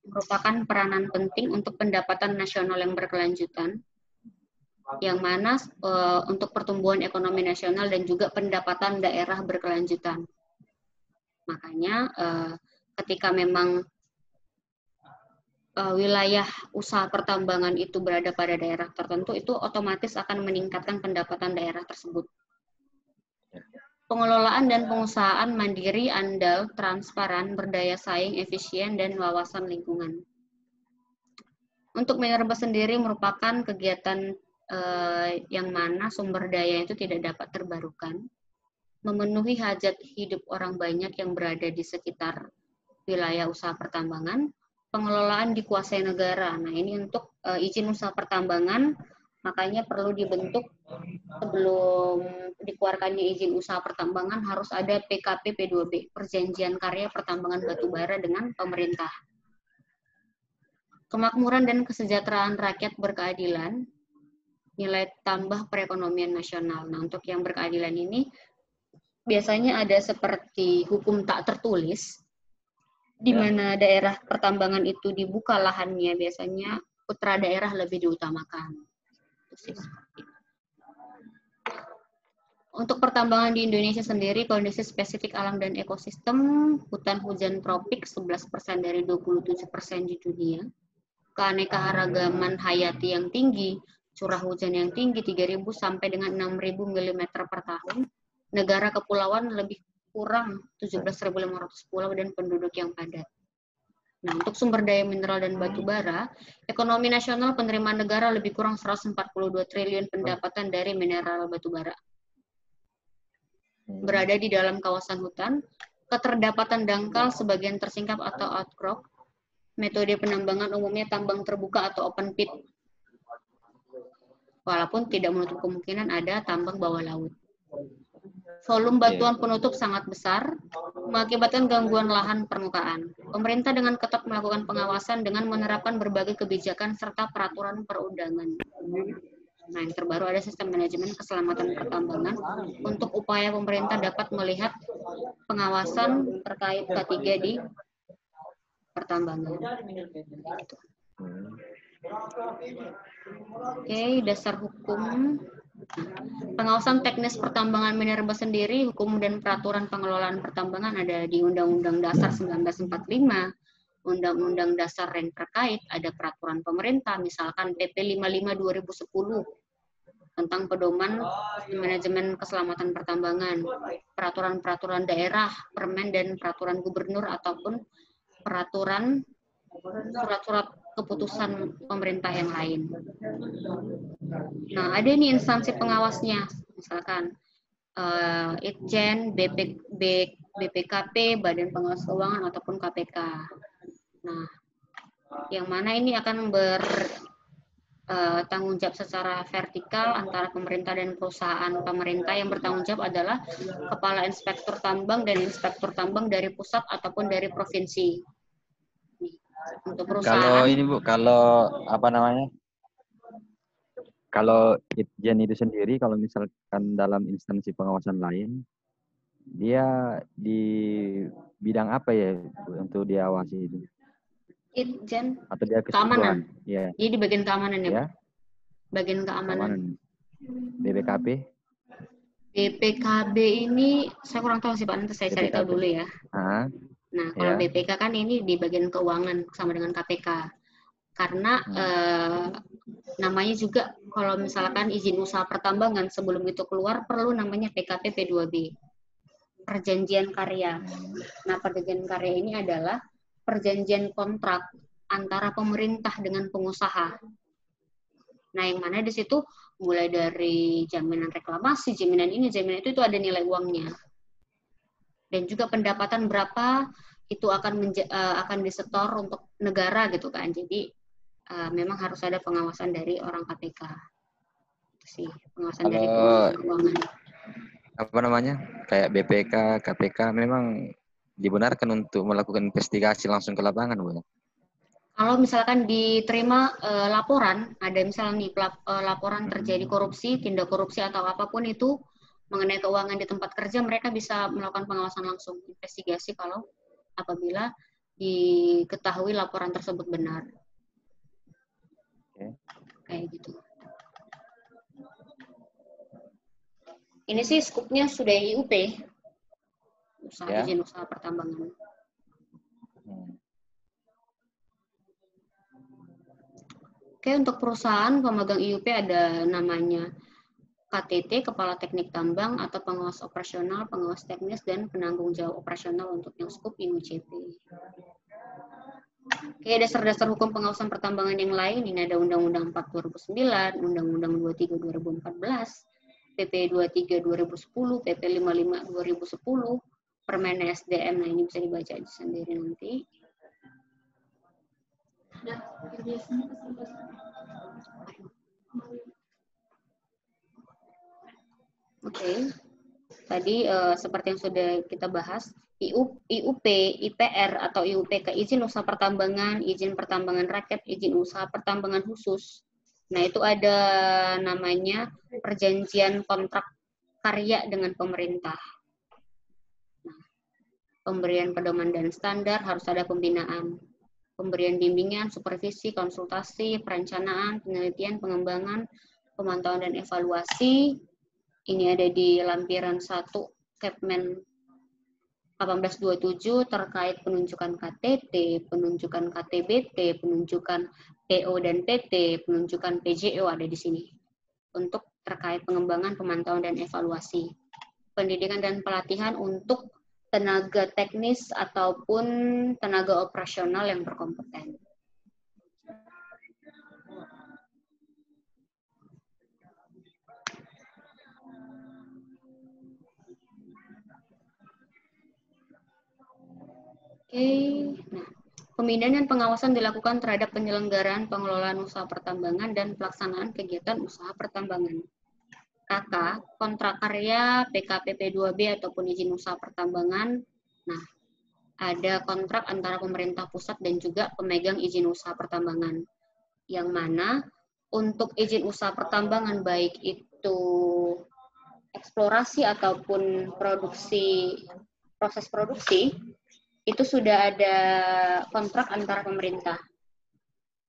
merupakan peranan penting untuk pendapatan nasional yang berkelanjutan, yang mana untuk pertumbuhan ekonomi nasional dan juga pendapatan daerah berkelanjutan. Makanya ketika memang wilayah usaha pertambangan itu berada pada daerah tertentu, itu otomatis akan meningkatkan pendapatan daerah tersebut. Pengelolaan dan pengusahaan mandiri, andal, transparan, berdaya saing, efisien, dan wawasan lingkungan. Untuk minerba sendiri merupakan kegiatan yang mana sumber daya itu tidak dapat terbarukan, memenuhi hajat hidup orang banyak yang berada di sekitar wilayah usaha pertambangan, pengelolaan dikuasai negara. Nah, ini untuk izin usaha pertambangan, makanya perlu dibentuk sebelum dikeluarkannya izin usaha pertambangan harus ada PKP P2B, Perjanjian Karya Pertambangan Batubara dengan pemerintah. Kemakmuran dan kesejahteraan rakyat berkeadilan, nilai tambah perekonomian nasional. Nah, untuk yang berkeadilan ini biasanya ada seperti hukum tak tertulis, di mana daerah pertambangan itu dibuka lahannya, biasanya putra daerah lebih diutamakan. Untuk pertambangan di Indonesia sendiri, kondisi spesifik alam dan ekosistem, hutan hujan tropik 11% dari 27% di dunia, keanekaragaman hayati yang tinggi, curah hujan yang tinggi 3.000 sampai dengan 6.000 mm per tahun, negara kepulauan lebih kurang 17.500 pulau dan penduduk yang padat. Nah, untuk sumber daya mineral dan batu bara, ekonomi nasional penerimaan negara lebih kurang 142 triliun pendapatan dari mineral batu bara. Berada di dalam kawasan hutan, keterdapatan dangkal sebagian tersingkap atau outcrop, metode penambangan umumnya tambang terbuka atau open pit, walaupun tidak menutup kemungkinan ada tambang bawah laut. Volume batuan penutup sangat besar, mengakibatkan gangguan lahan permukaan. Pemerintah dengan ketat melakukan pengawasan dengan menerapkan berbagai kebijakan serta peraturan perundangan. Nah, yang terbaru ada sistem manajemen keselamatan pertambangan untuk upaya pemerintah dapat melihat pengawasan terkait K3 di pertambangan. Oke, dasar hukum. Pengawasan teknis pertambangan minerba sendiri, hukum dan peraturan pengelolaan pertambangan ada di Undang-Undang Dasar 1945, Undang-Undang Dasar yang terkait, ada peraturan pemerintah, misalkan PP 55 2010 tentang pedoman manajemen keselamatan pertambangan, peraturan-peraturan daerah, permen dan peraturan gubernur ataupun peraturan surat-surat keputusan pemerintah yang lain. Nah, ada nih instansi pengawasnya, misalkan Itjen, BPKP, Badan Pengawas Keuangan ataupun KPK. Nah, yang mana ini akan bertanggung jawab secara vertikal antara pemerintah dan perusahaan. Pemerintah yang bertanggung jawab adalah Kepala Inspektur Tambang dan Inspektur Tambang dari pusat ataupun dari provinsi. Untuk perusahaan. Kalau ini Bu, kalau apa namanya? Kalau Itjen itu sendiri, kalau misalkan dalam instansi pengawasan lain, dia di bidang apa ya Bu, untuk diawasi itu? Itjen Atau dia keamanan. Ya. Jadi di bagian keamanan ya, Ya. Bu? Bagian keamanan. BPKP? BPKB ini saya kurang tahu sih Pak, nanti saya cari tahu dulu ya. Nah, kalau BPK kan ini di bagian keuangan sama dengan KPK. Karena namanya juga kalau misalkan izin usaha pertambangan sebelum itu keluar perlu namanya PKP P2B. Perjanjian karya. Nah, perjanjian karya ini adalah perjanjian kontrak antara pemerintah dengan pengusaha. Nah, yang mana di situ mulai dari jaminan reklamasi, jaminan ini, jaminan itu ada nilai uangnya. Dan juga pendapatan berapa itu akan disetor untuk negara gitu kan. Jadi memang harus ada pengawasan dari orang KPK. Itu sih, pengawasan dari keuangan. Apa namanya? Kayak BPK, KPK memang dibenarkan untuk melakukan investigasi langsung ke lapangan, Bu. Kalau misalkan diterima laporan, ada misalnya nih laporan terjadi korupsi, tindak korupsi atau apapun itu mengenai keuangan di tempat kerja, mereka bisa melakukan pengawasan langsung, investigasi kalau apabila diketahui laporan tersebut benar. Kayak gitu. Ini sih skupnya sudah IUP, izin usaha pertambangan. Oke, untuk perusahaan pemegang IUP ada namanya KTT, Kepala Teknik Tambang, atau pengawas operasional, pengawas teknis, dan penanggung jawab operasional untuk yang skup IUCP. Oke, dasar-dasar hukum pengawasan pertambangan yang lain, ini ada Undang-Undang 4 2009, Undang-Undang 23 2014, PP 23 2010, PP 55 2010, Permen SDM, nah ini bisa dibaca sendiri nanti. Oke. Tadi seperti yang sudah kita bahas, IUP, IPR atau IUPK, izin usaha pertambangan, izin pertambangan rakyat, izin usaha pertambangan khusus. Nah, itu ada namanya perjanjian kontrak karya dengan pemerintah. Nah, pemberian pedoman dan standar harus ada pembinaan. Pemberian bimbingan, supervisi, konsultasi, perencanaan, penelitian, pengembangan, pemantauan dan evaluasi. Ini ada di lampiran 1 Kepmen 1827 terkait penunjukan KTT, penunjukan KTBT, penunjukan PO dan PT, penunjukan PJO ada di sini. Untuk terkait pengembangan, pemantauan dan evaluasi. Pendidikan dan pelatihan untuk tenaga teknis ataupun tenaga operasional yang berkompeten. Oke, nah, pembinaan dan pengawasan dilakukan terhadap penyelenggaraan pengelolaan usaha pertambangan dan pelaksanaan kegiatan usaha pertambangan. KK, kontrak karya, PKPP2B ataupun izin usaha pertambangan. Nah, ada kontrak antara pemerintah pusat dan juga pemegang izin usaha pertambangan. Yang mana untuk izin usaha pertambangan baik itu eksplorasi ataupun produksi, proses produksi, itu sudah ada kontrak antara pemerintah.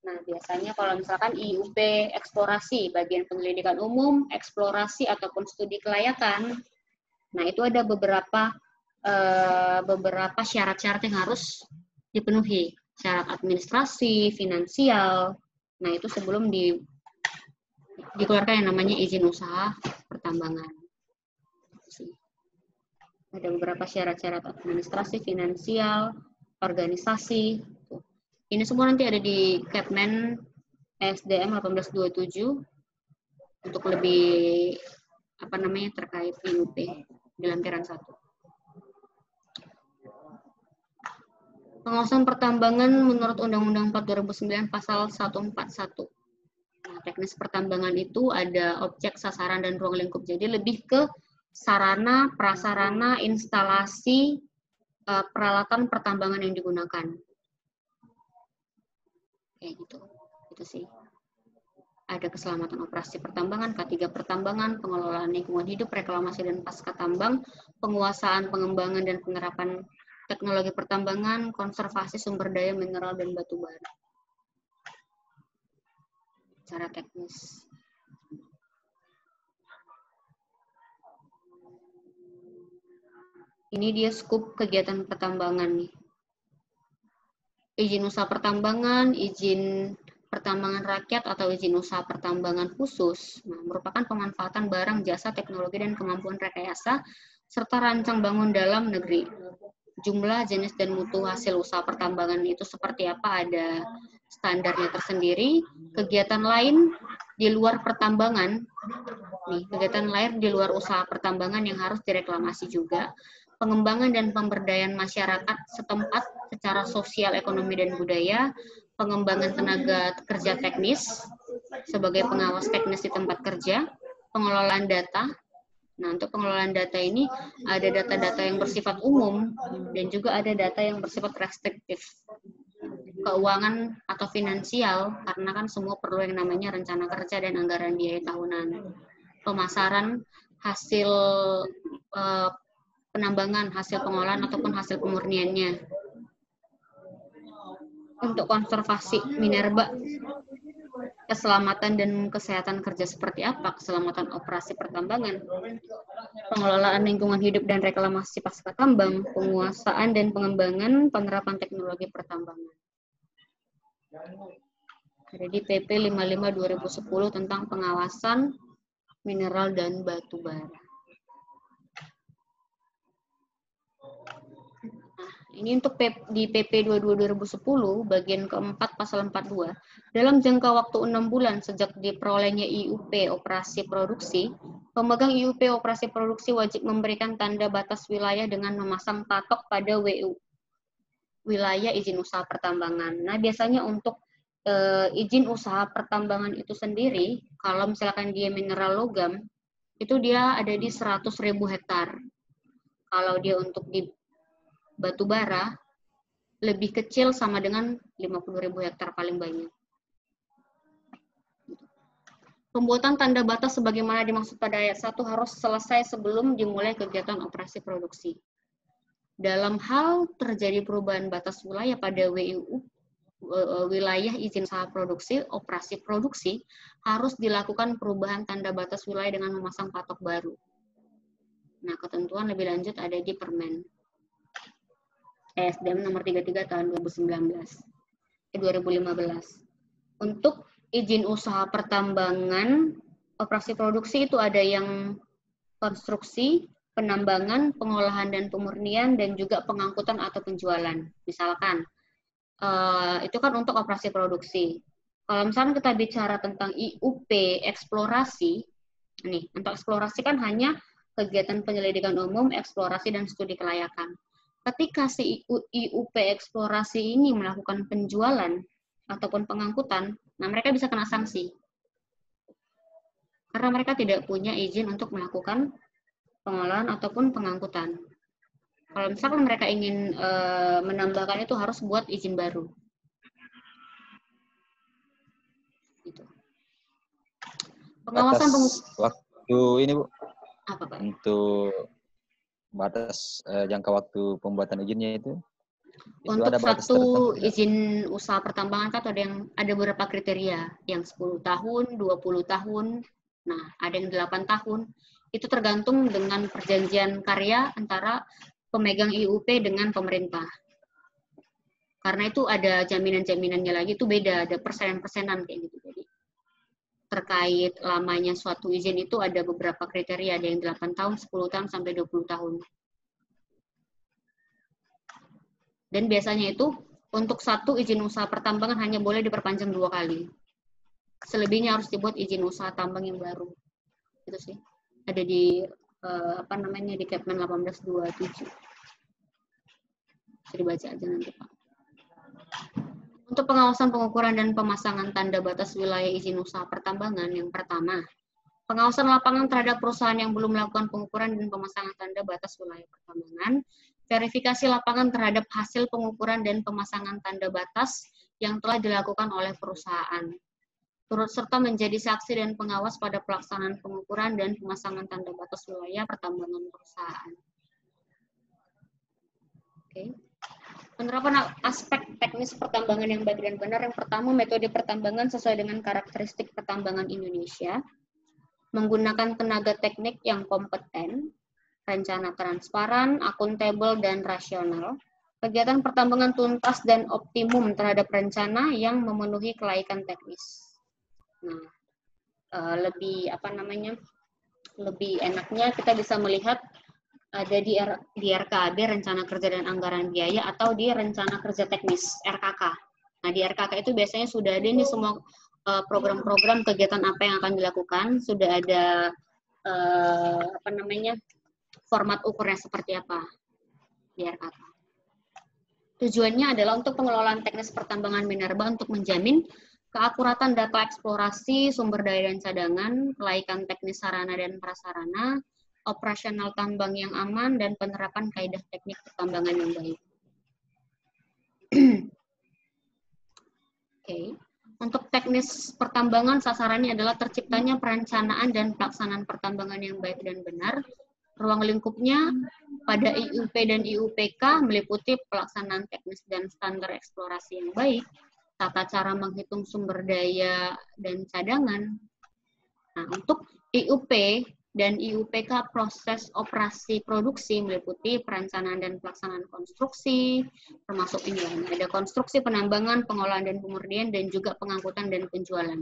Nah, biasanya kalau misalkan IUP eksplorasi, bagian penyelidikan umum, eksplorasi ataupun studi kelayakan, nah itu ada beberapa syarat-syarat yang harus dipenuhi. Syarat administrasi, finansial, nah itu sebelum dikeluarkan yang namanya izin usaha pertambangan. Ada beberapa syarat-syarat administrasi, finansial, organisasi. Ini semua nanti ada di Kepmen SDM 1827 untuk lebih terkait IUP di lampiran 1. Pengawasan pertambangan menurut Undang-Undang 4 2009 pasal 141. Nah, teknis pertambangan itu ada objek, sasaran, dan ruang lingkup. Jadi lebih ke sarana, prasarana, instalasi, peralatan pertambangan yang digunakan. Kayak gitu. Itu sih. Ada keselamatan operasi pertambangan, K3 pertambangan, pengelolaan lingkungan hidup, reklamasi dan pasca tambang, penguasaan, pengembangan, dan penerapan teknologi pertambangan, konservasi sumber daya mineral dan batu bara. Secara teknis. Ini dia skup kegiatan pertambangan nih. Izin usaha pertambangan, izin pertambangan rakyat atau izin usaha pertambangan khusus, nah, merupakan pemanfaatan barang, jasa, teknologi, dan kemampuan rekayasa, serta rancang bangun dalam negeri. Jumlah, jenis, dan mutu hasil usaha pertambangan itu seperti apa, ada standarnya tersendiri. Kegiatan lain di luar pertambangan, nih, kegiatan lain di luar usaha pertambangan yang harus direklamasi juga. Pengembangan dan pemberdayaan masyarakat setempat secara sosial, ekonomi, dan budaya, pengembangan tenaga kerja teknis sebagai pengawas teknis di tempat kerja, pengelolaan data. Nah, untuk pengelolaan data ini ada data-data yang bersifat umum dan juga ada data yang bersifat restriktif. Keuangan atau finansial, karena kan semua perlu yang namanya rencana kerja dan anggaran biaya tahunan. Pemasaran hasil penambangan, hasil pengolahan ataupun hasil pemurniannya. Untuk konservasi minerba, keselamatan dan kesehatan kerja seperti apa, keselamatan operasi pertambangan, pengelolaan lingkungan hidup dan reklamasi pasca tambang, penguasaan dan pengembangan penerapan teknologi pertambangan. Ada di PP 55/2010 tentang pengawasan mineral dan batu bara. Ini untuk di PP 22/2010, bagian keempat pasal 42, dalam jangka waktu 6 bulan sejak diperolehnya IUP operasi produksi, pemegang IUP operasi produksi wajib memberikan tanda batas wilayah dengan memasang patok pada WU, wilayah izin usaha pertambangan. Nah, biasanya untuk izin usaha pertambangan itu sendiri, kalau misalkan dia mineral logam, itu dia ada di 100.000 hektar. Kalau dia untuk di batu bara lebih kecil sama dengan 50.000 hektar paling banyak. Pembuatan tanda batas sebagaimana dimaksud pada ayat 1 harus selesai sebelum dimulai kegiatan operasi produksi. Dalam hal terjadi perubahan batas wilayah pada WIU, wilayah izin usaha produksi, operasi produksi, harus dilakukan perubahan tanda batas wilayah dengan memasang patok baru. Nah, ketentuan lebih lanjut ada di Permen SDM nomor 33 tahun 2015. Untuk izin usaha pertambangan, operasi produksi itu ada yang konstruksi, penambangan, pengolahan dan pemurnian, dan juga pengangkutan atau penjualan. Misalkan, itu kan untuk operasi produksi. Kalau misalnya kita bicara tentang IUP eksplorasi, nih, untuk eksplorasi kan hanya kegiatan penyelidikan umum, eksplorasi, dan studi kelayakan. Ketika si IUP eksplorasi ini melakukan penjualan ataupun pengangkutan, nah mereka bisa kena sanksi. Karena mereka tidak punya izin untuk melakukan pengolahan ataupun pengangkutan. Kalau misalkan mereka ingin menambahkan itu harus buat izin baru. Gitu. Pengawasan waktu ini, Bu. Apa, Pak? Untuk batas jangka waktu pembuatan izinnya itu untuk ada batas satu tertentu, izin usaha pertambangan kan ada beberapa kriteria, yang 10 tahun, 20 tahun, nah ada yang 8 tahun. Itu tergantung dengan perjanjian karya antara pemegang IUP dengan pemerintah. Karena itu ada jaminan-jaminannya lagi, itu beda, ada persenan-persenan kayak gitu. Jadi terkait lamanya suatu izin itu ada beberapa kriteria, ada yang 8 tahun, 10 tahun, sampai 20 tahun. Dan biasanya itu untuk satu izin usaha pertambangan hanya boleh diperpanjang 2 kali. Selebihnya harus dibuat izin usaha tambang yang baru. Itu sih. Ada di di Kepmen 1827. Bisa dibaca aja nanti, Pak. Untuk pengawasan, pengukuran, dan pemasangan tanda batas wilayah izin usaha pertambangan, yang pertama, pengawasan lapangan terhadap perusahaan yang belum melakukan pengukuran dan pemasangan tanda batas wilayah pertambangan, verifikasi lapangan terhadap hasil pengukuran dan pemasangan tanda batas yang telah dilakukan oleh perusahaan, turut serta menjadi saksi dan pengawas pada pelaksanaan pengukuran dan pemasangan tanda batas wilayah pertambangan perusahaan. Oke. Penerapan aspek teknis pertambangan yang baik dan benar. Yang pertama, metode pertambangan sesuai dengan karakteristik pertambangan Indonesia, menggunakan tenaga teknik yang kompeten, rencana transparan, akuntabel, dan rasional. Kegiatan pertambangan tuntas dan optimum terhadap rencana yang memenuhi kelaikan teknis. Nah, lebih enaknya kita bisa melihat ada di RKAB, Rencana Kerja dan Anggaran Biaya, atau di Rencana Kerja Teknis, RKK. Nah, di RKK itu biasanya sudah ada ini semua program-program kegiatan apa yang akan dilakukan, sudah ada format ukurnya seperti apa di RKK. Tujuannya adalah untuk pengelolaan teknis pertambangan minerba untuk menjamin keakuratan data eksplorasi, sumber daya dan cadangan, kelaikan teknis sarana dan prasarana, operasional tambang yang aman, dan penerapan kaidah teknik pertambangan yang baik. Oke. Untuk teknis pertambangan, sasarannya adalah terciptanya perencanaan dan pelaksanaan pertambangan yang baik dan benar. Ruang lingkupnya pada IUP dan IUPK meliputi pelaksanaan teknis dan standar eksplorasi yang baik, tata cara menghitung sumber daya dan cadangan. Nah, untuk IUP dan IUPK proses operasi produksi meliputi perencanaan dan pelaksanaan konstruksi, termasuk ini ada konstruksi, penambangan, pengolahan dan pemurnian, dan juga pengangkutan dan penjualan.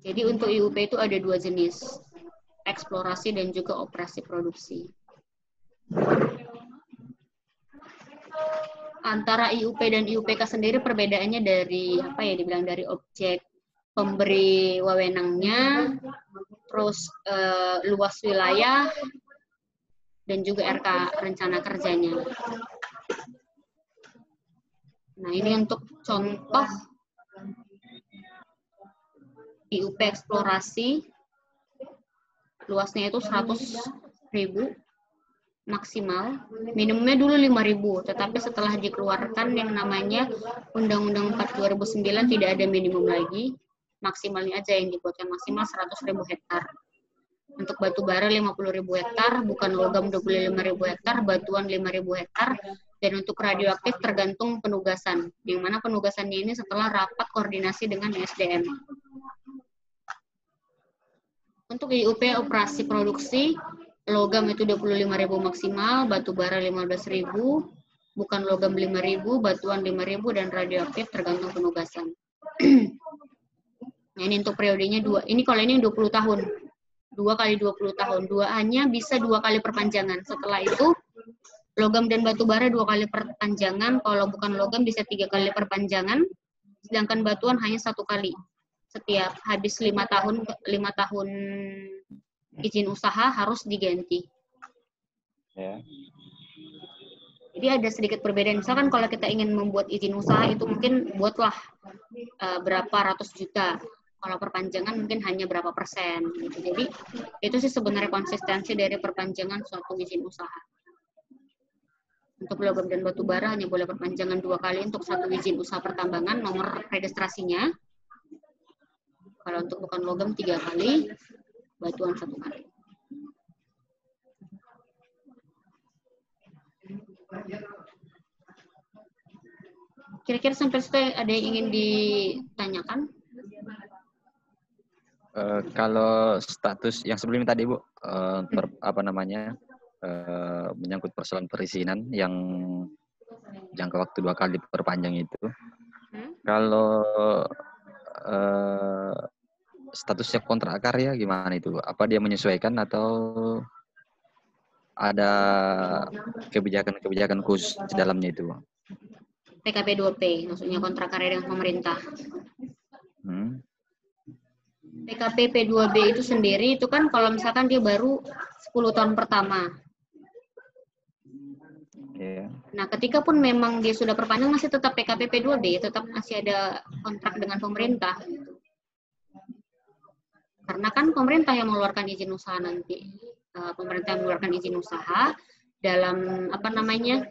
Jadi untuk IUP itu ada 2 jenis, eksplorasi dan juga operasi produksi. Antara IUP dan IUPK sendiri perbedaannya dari dibilang dari objek pemberi wewenangnya, terus luas wilayah, dan juga RK rencana kerjanya. Nah, ini untuk contoh IUP eksplorasi, luasnya itu 100.000 maksimal, minimumnya dulu 5.000, tetapi setelah dikeluarkan yang namanya Undang-Undang 4 2009 tidak ada minimum lagi, maksimalnya aja yang dibuatkan maksimal 100.000 hektar. Untuk batu bara 50.000 hektar, bukan logam 25.000 hektar, batuan 5.000 hektar, dan untuk radioaktif tergantung penugasan, yang mana penugasannya ini setelah rapat koordinasi dengan SDM. Untuk IUP operasi produksi, logam itu 25.000 maksimal, batu bara 15.000, bukan logam 5.000, batuan 5.000, dan radioaktif tergantung penugasan. Nah, ini untuk periodenya 2. Ini kalau ini 20 tahun. 2 kali 20 tahun. Hanya bisa 2 kali perpanjangan. Setelah itu, logam dan batu bara 2 kali perpanjangan. Kalau bukan logam bisa 3 kali perpanjangan. Sedangkan batuan hanya 1 kali. Setiap habis 5 tahun izin usaha harus diganti. Ya. Jadi ada sedikit perbedaan. Misalkan kalau kita ingin membuat izin usaha itu mungkin buatlah berapa ratus juta. Kalau perpanjangan mungkin hanya berapa persen. Gitu. Jadi itu sih sebenarnya konsistensi dari perpanjangan suatu izin usaha. Untuk logam dan batu bara hanya boleh perpanjangan 2 kali untuk satu izin usaha pertambangan, nomor registrasinya. Kalau untuk bukan logam 3 kali, batuan 1 kali. Kira-kira sampai situ ada yang ingin ditanyakan? Kalau status yang sebelumnya tadi Bu, menyangkut persoalan perizinan yang jangka waktu 2 kali perpanjang itu, kalau statusnya kontrak karya gimana itu? Apa dia menyesuaikan atau ada kebijakan-kebijakan khusus di dalamnya itu? PKP 2P, maksudnya kontrak karya dengan pemerintah. PKP P2B itu sendiri itu kan kalau misalkan dia baru 10 tahun pertama. Yeah. Nah, ketika pun memang dia sudah perpanjang masih tetap PKP P2B, tetap masih ada kontrak dengan pemerintah. Gitu. Karena kan pemerintah yang mengeluarkan izin usaha nanti. Pemerintah yang mengeluarkan izin usaha dalam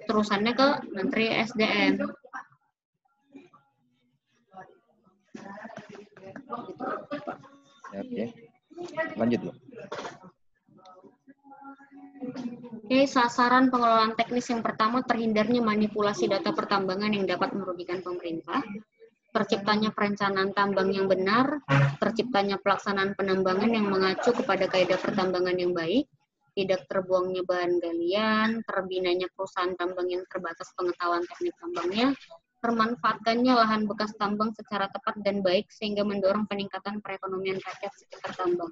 terusannya ke Menteri SDM. Oke. Lanjut, Bu. Oke, sasaran pengelolaan teknis yang pertama terhindarnya manipulasi data pertambangan yang dapat merugikan pemerintah, terciptanya perencanaan tambang yang benar, terciptanya pelaksanaan penambangan yang mengacu kepada kaidah pertambangan yang baik, tidak terbuangnya bahan galian, terbinanya perusahaan tambang yang terbatas pengetahuan teknik tambangnya, termanfaatkannya lahan bekas tambang secara tepat dan baik sehingga mendorong peningkatan perekonomian rakyat sekitar tambang.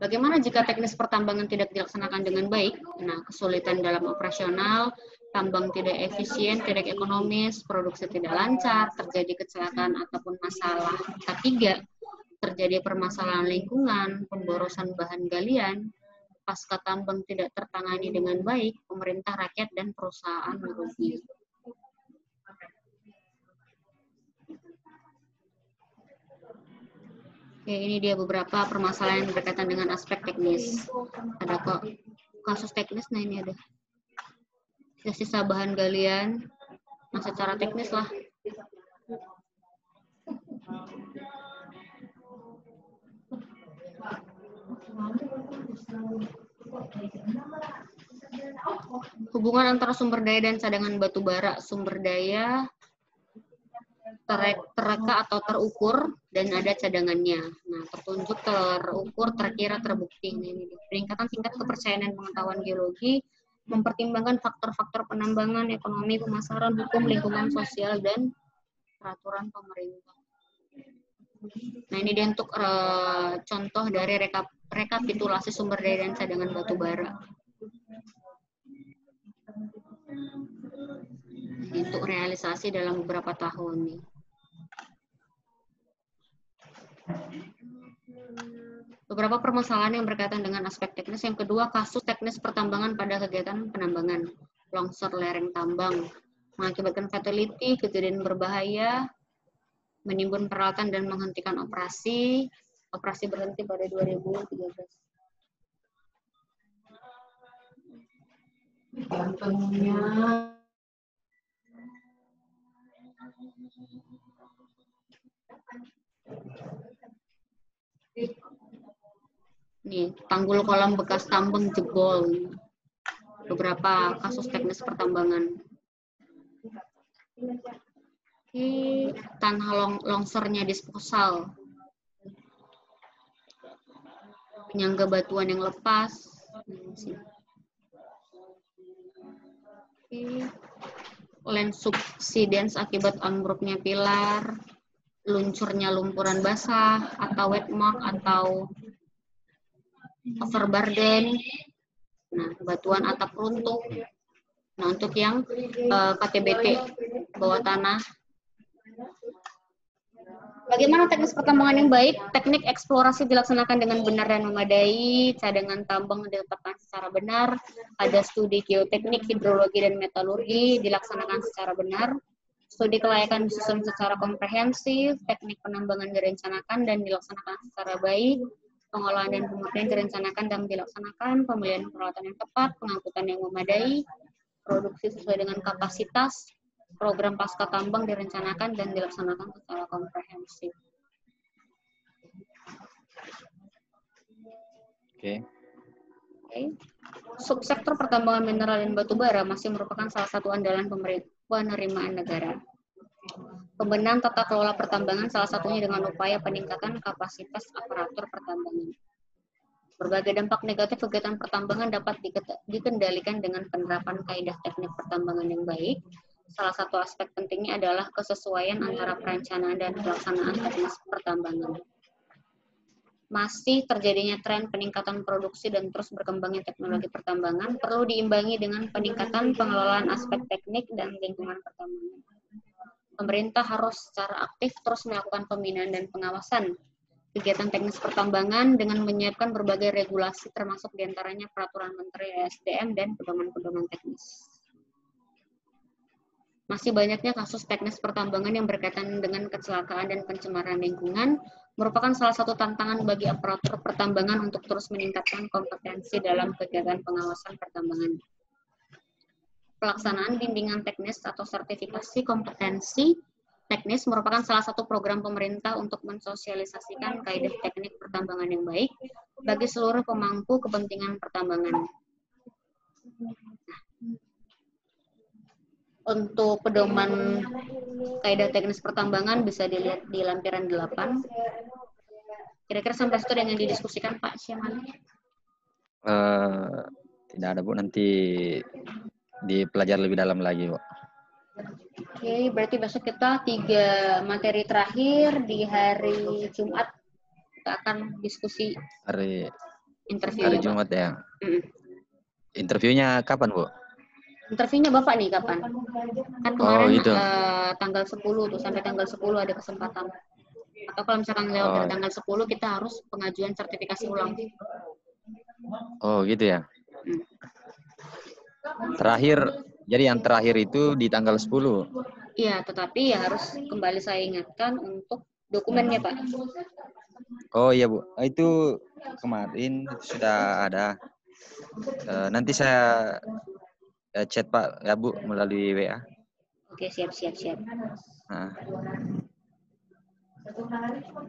Bagaimana jika teknis pertambangan tidak dilaksanakan dengan baik? Nah, kesulitan dalam operasional, tambang tidak efisien, tidak ekonomis, produksi tidak lancar, terjadi kecelakaan ataupun masalah. Ketiga, terjadi permasalahan lingkungan, pemborosan bahan galian, pasca tambang tidak tertangani dengan baik, pemerintah, rakyat, dan perusahaan merugi. Oke, ini dia beberapa permasalahan yang berkaitan dengan aspek teknis. Ada kok kasus teknis, nah ini ada sisa bahan galian, nah secara teknis lah. Hubungan antara sumber daya dan cadangan batu bara. Sumber daya terreka atau terukur dan ada cadangannya. Nah, tertunjuk, terukur, terkira, terbukti. Nah, ini peningkatan tingkat kepercayaan dan pengetahuan geologi, mempertimbangkan faktor-faktor penambangan, ekonomi, pemasaran, hukum, lingkungan sosial, dan peraturan pemerintah. Nah, ini dia untuk contoh dari rekapitulasi sumber daya dan cadangan batu bara. Ini untuk realisasi dalam beberapa tahun nih. Beberapa permasalahan yang berkaitan dengan aspek teknis. Yang kedua, kasus teknis pertambangan pada kegiatan penambangan. Longsor lereng tambang, mengakibatkan fatality, kejadian berbahaya, menimbun peralatan dan menghentikan operasi. Operasi berhenti pada 2013. Gantengnya. Nih, tanggul kolam bekas tambang jebol. Beberapa kasus teknis pertambangan. Ini tanah longsornya disposal. Penyangga batuan yang lepas. Land subsidence akibat ambruknya pilar, luncurnya lumpuran basah, atau wet mark, atau overburden, nah, batuan atap runtuh. Nah, untuk yang KTBT, bawah tanah. Bagaimana teknis pertambangan yang baik? Teknik eksplorasi dilaksanakan dengan benar dan memadai, cadangan tambang didapatkan secara benar, ada studi geoteknik, hidrologi, dan metalurgi dilaksanakan secara benar, studi kelayakan disusun secara komprehensif, teknik penambangan direncanakan dan dilaksanakan secara baik, pengolahan dan pemurnian direncanakan dan dilaksanakan, pemilihan peralatan yang tepat, pengangkutan yang memadai, produksi sesuai dengan kapasitas, program pasca tambang direncanakan dan dilaksanakan secara komprehensif. Oke. Subsektor pertambangan mineral dan batu bara masih merupakan salah satu andalan penerimaan negara. Pembenahan tata kelola pertambangan salah satunya dengan upaya peningkatan kapasitas aparatur pertambangan. Berbagai dampak negatif kegiatan pertambangan dapat dikendalikan dengan penerapan kaidah teknik pertambangan yang baik. Salah satu aspek pentingnya adalah kesesuaian antara perencanaan dan pelaksanaan teknis pertambangan. Masih terjadinya tren peningkatan produksi dan terus berkembangnya teknologi pertambangan perlu diimbangi dengan peningkatan pengelolaan aspek teknik dan lingkungan pertambangan. Pemerintah harus secara aktif terus melakukan pembinaan dan pengawasan kegiatan teknis pertambangan dengan menyiapkan berbagai regulasi termasuk diantaranya Peraturan Menteri ESDM dan pedoman-pedoman teknis. Masih banyaknya kasus teknis pertambangan yang berkaitan dengan kecelakaan dan pencemaran lingkungan merupakan salah satu tantangan bagi aparatur pertambangan untuk terus meningkatkan kompetensi dalam kegiatan pengawasan pertambangan. Pelaksanaan bimbingan teknis atau sertifikasi kompetensi teknis merupakan salah satu program pemerintah untuk mensosialisasikan kaidah teknik pertambangan yang baik bagi seluruh pemangku kepentingan pertambangan. Untuk pedoman kaidah teknis pertambangan bisa dilihat di lampiran 8. Kira-kira sampai situ dengan didiskusikan Pak Syaman? Tidak ada Bu, nanti dipelajari lebih dalam lagi Bu. Oke, berarti besok kita 3 materi terakhir di hari Jumat kita akan diskusi hari interview Jumat ya. Interviewnya kapan Bu? Interviewnya Bapak nih kapan? Kan kemarin gitu. Tanggal 10 tuh, sampai tanggal 10 ada kesempatan. Atau kalau misalkan lewat dari tanggal 10 kita harus pengajuan sertifikasi ulang. Oh gitu ya. Jadi yang terakhir itu di tanggal 10. Iya, tetapi ya harus kembali saya ingatkan untuk dokumennya Pak. Oh iya Bu, itu kemarin sudah ada. Nanti saya chat Pak ya Bu melalui WA. Oke, siap. Nah.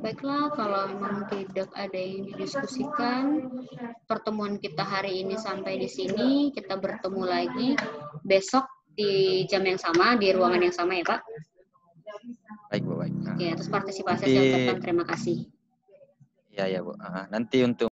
Baiklah, kalau memang tidak ada yang didiskusikan, pertemuan kita hari ini sampai di sini. Kita bertemu lagi besok di jam yang sama, di ruangan yang sama ya Pak. Baik Bu, baik. Oke, atas partisipasi saya ucapkan terima kasih. Iya Bu. Nanti untuk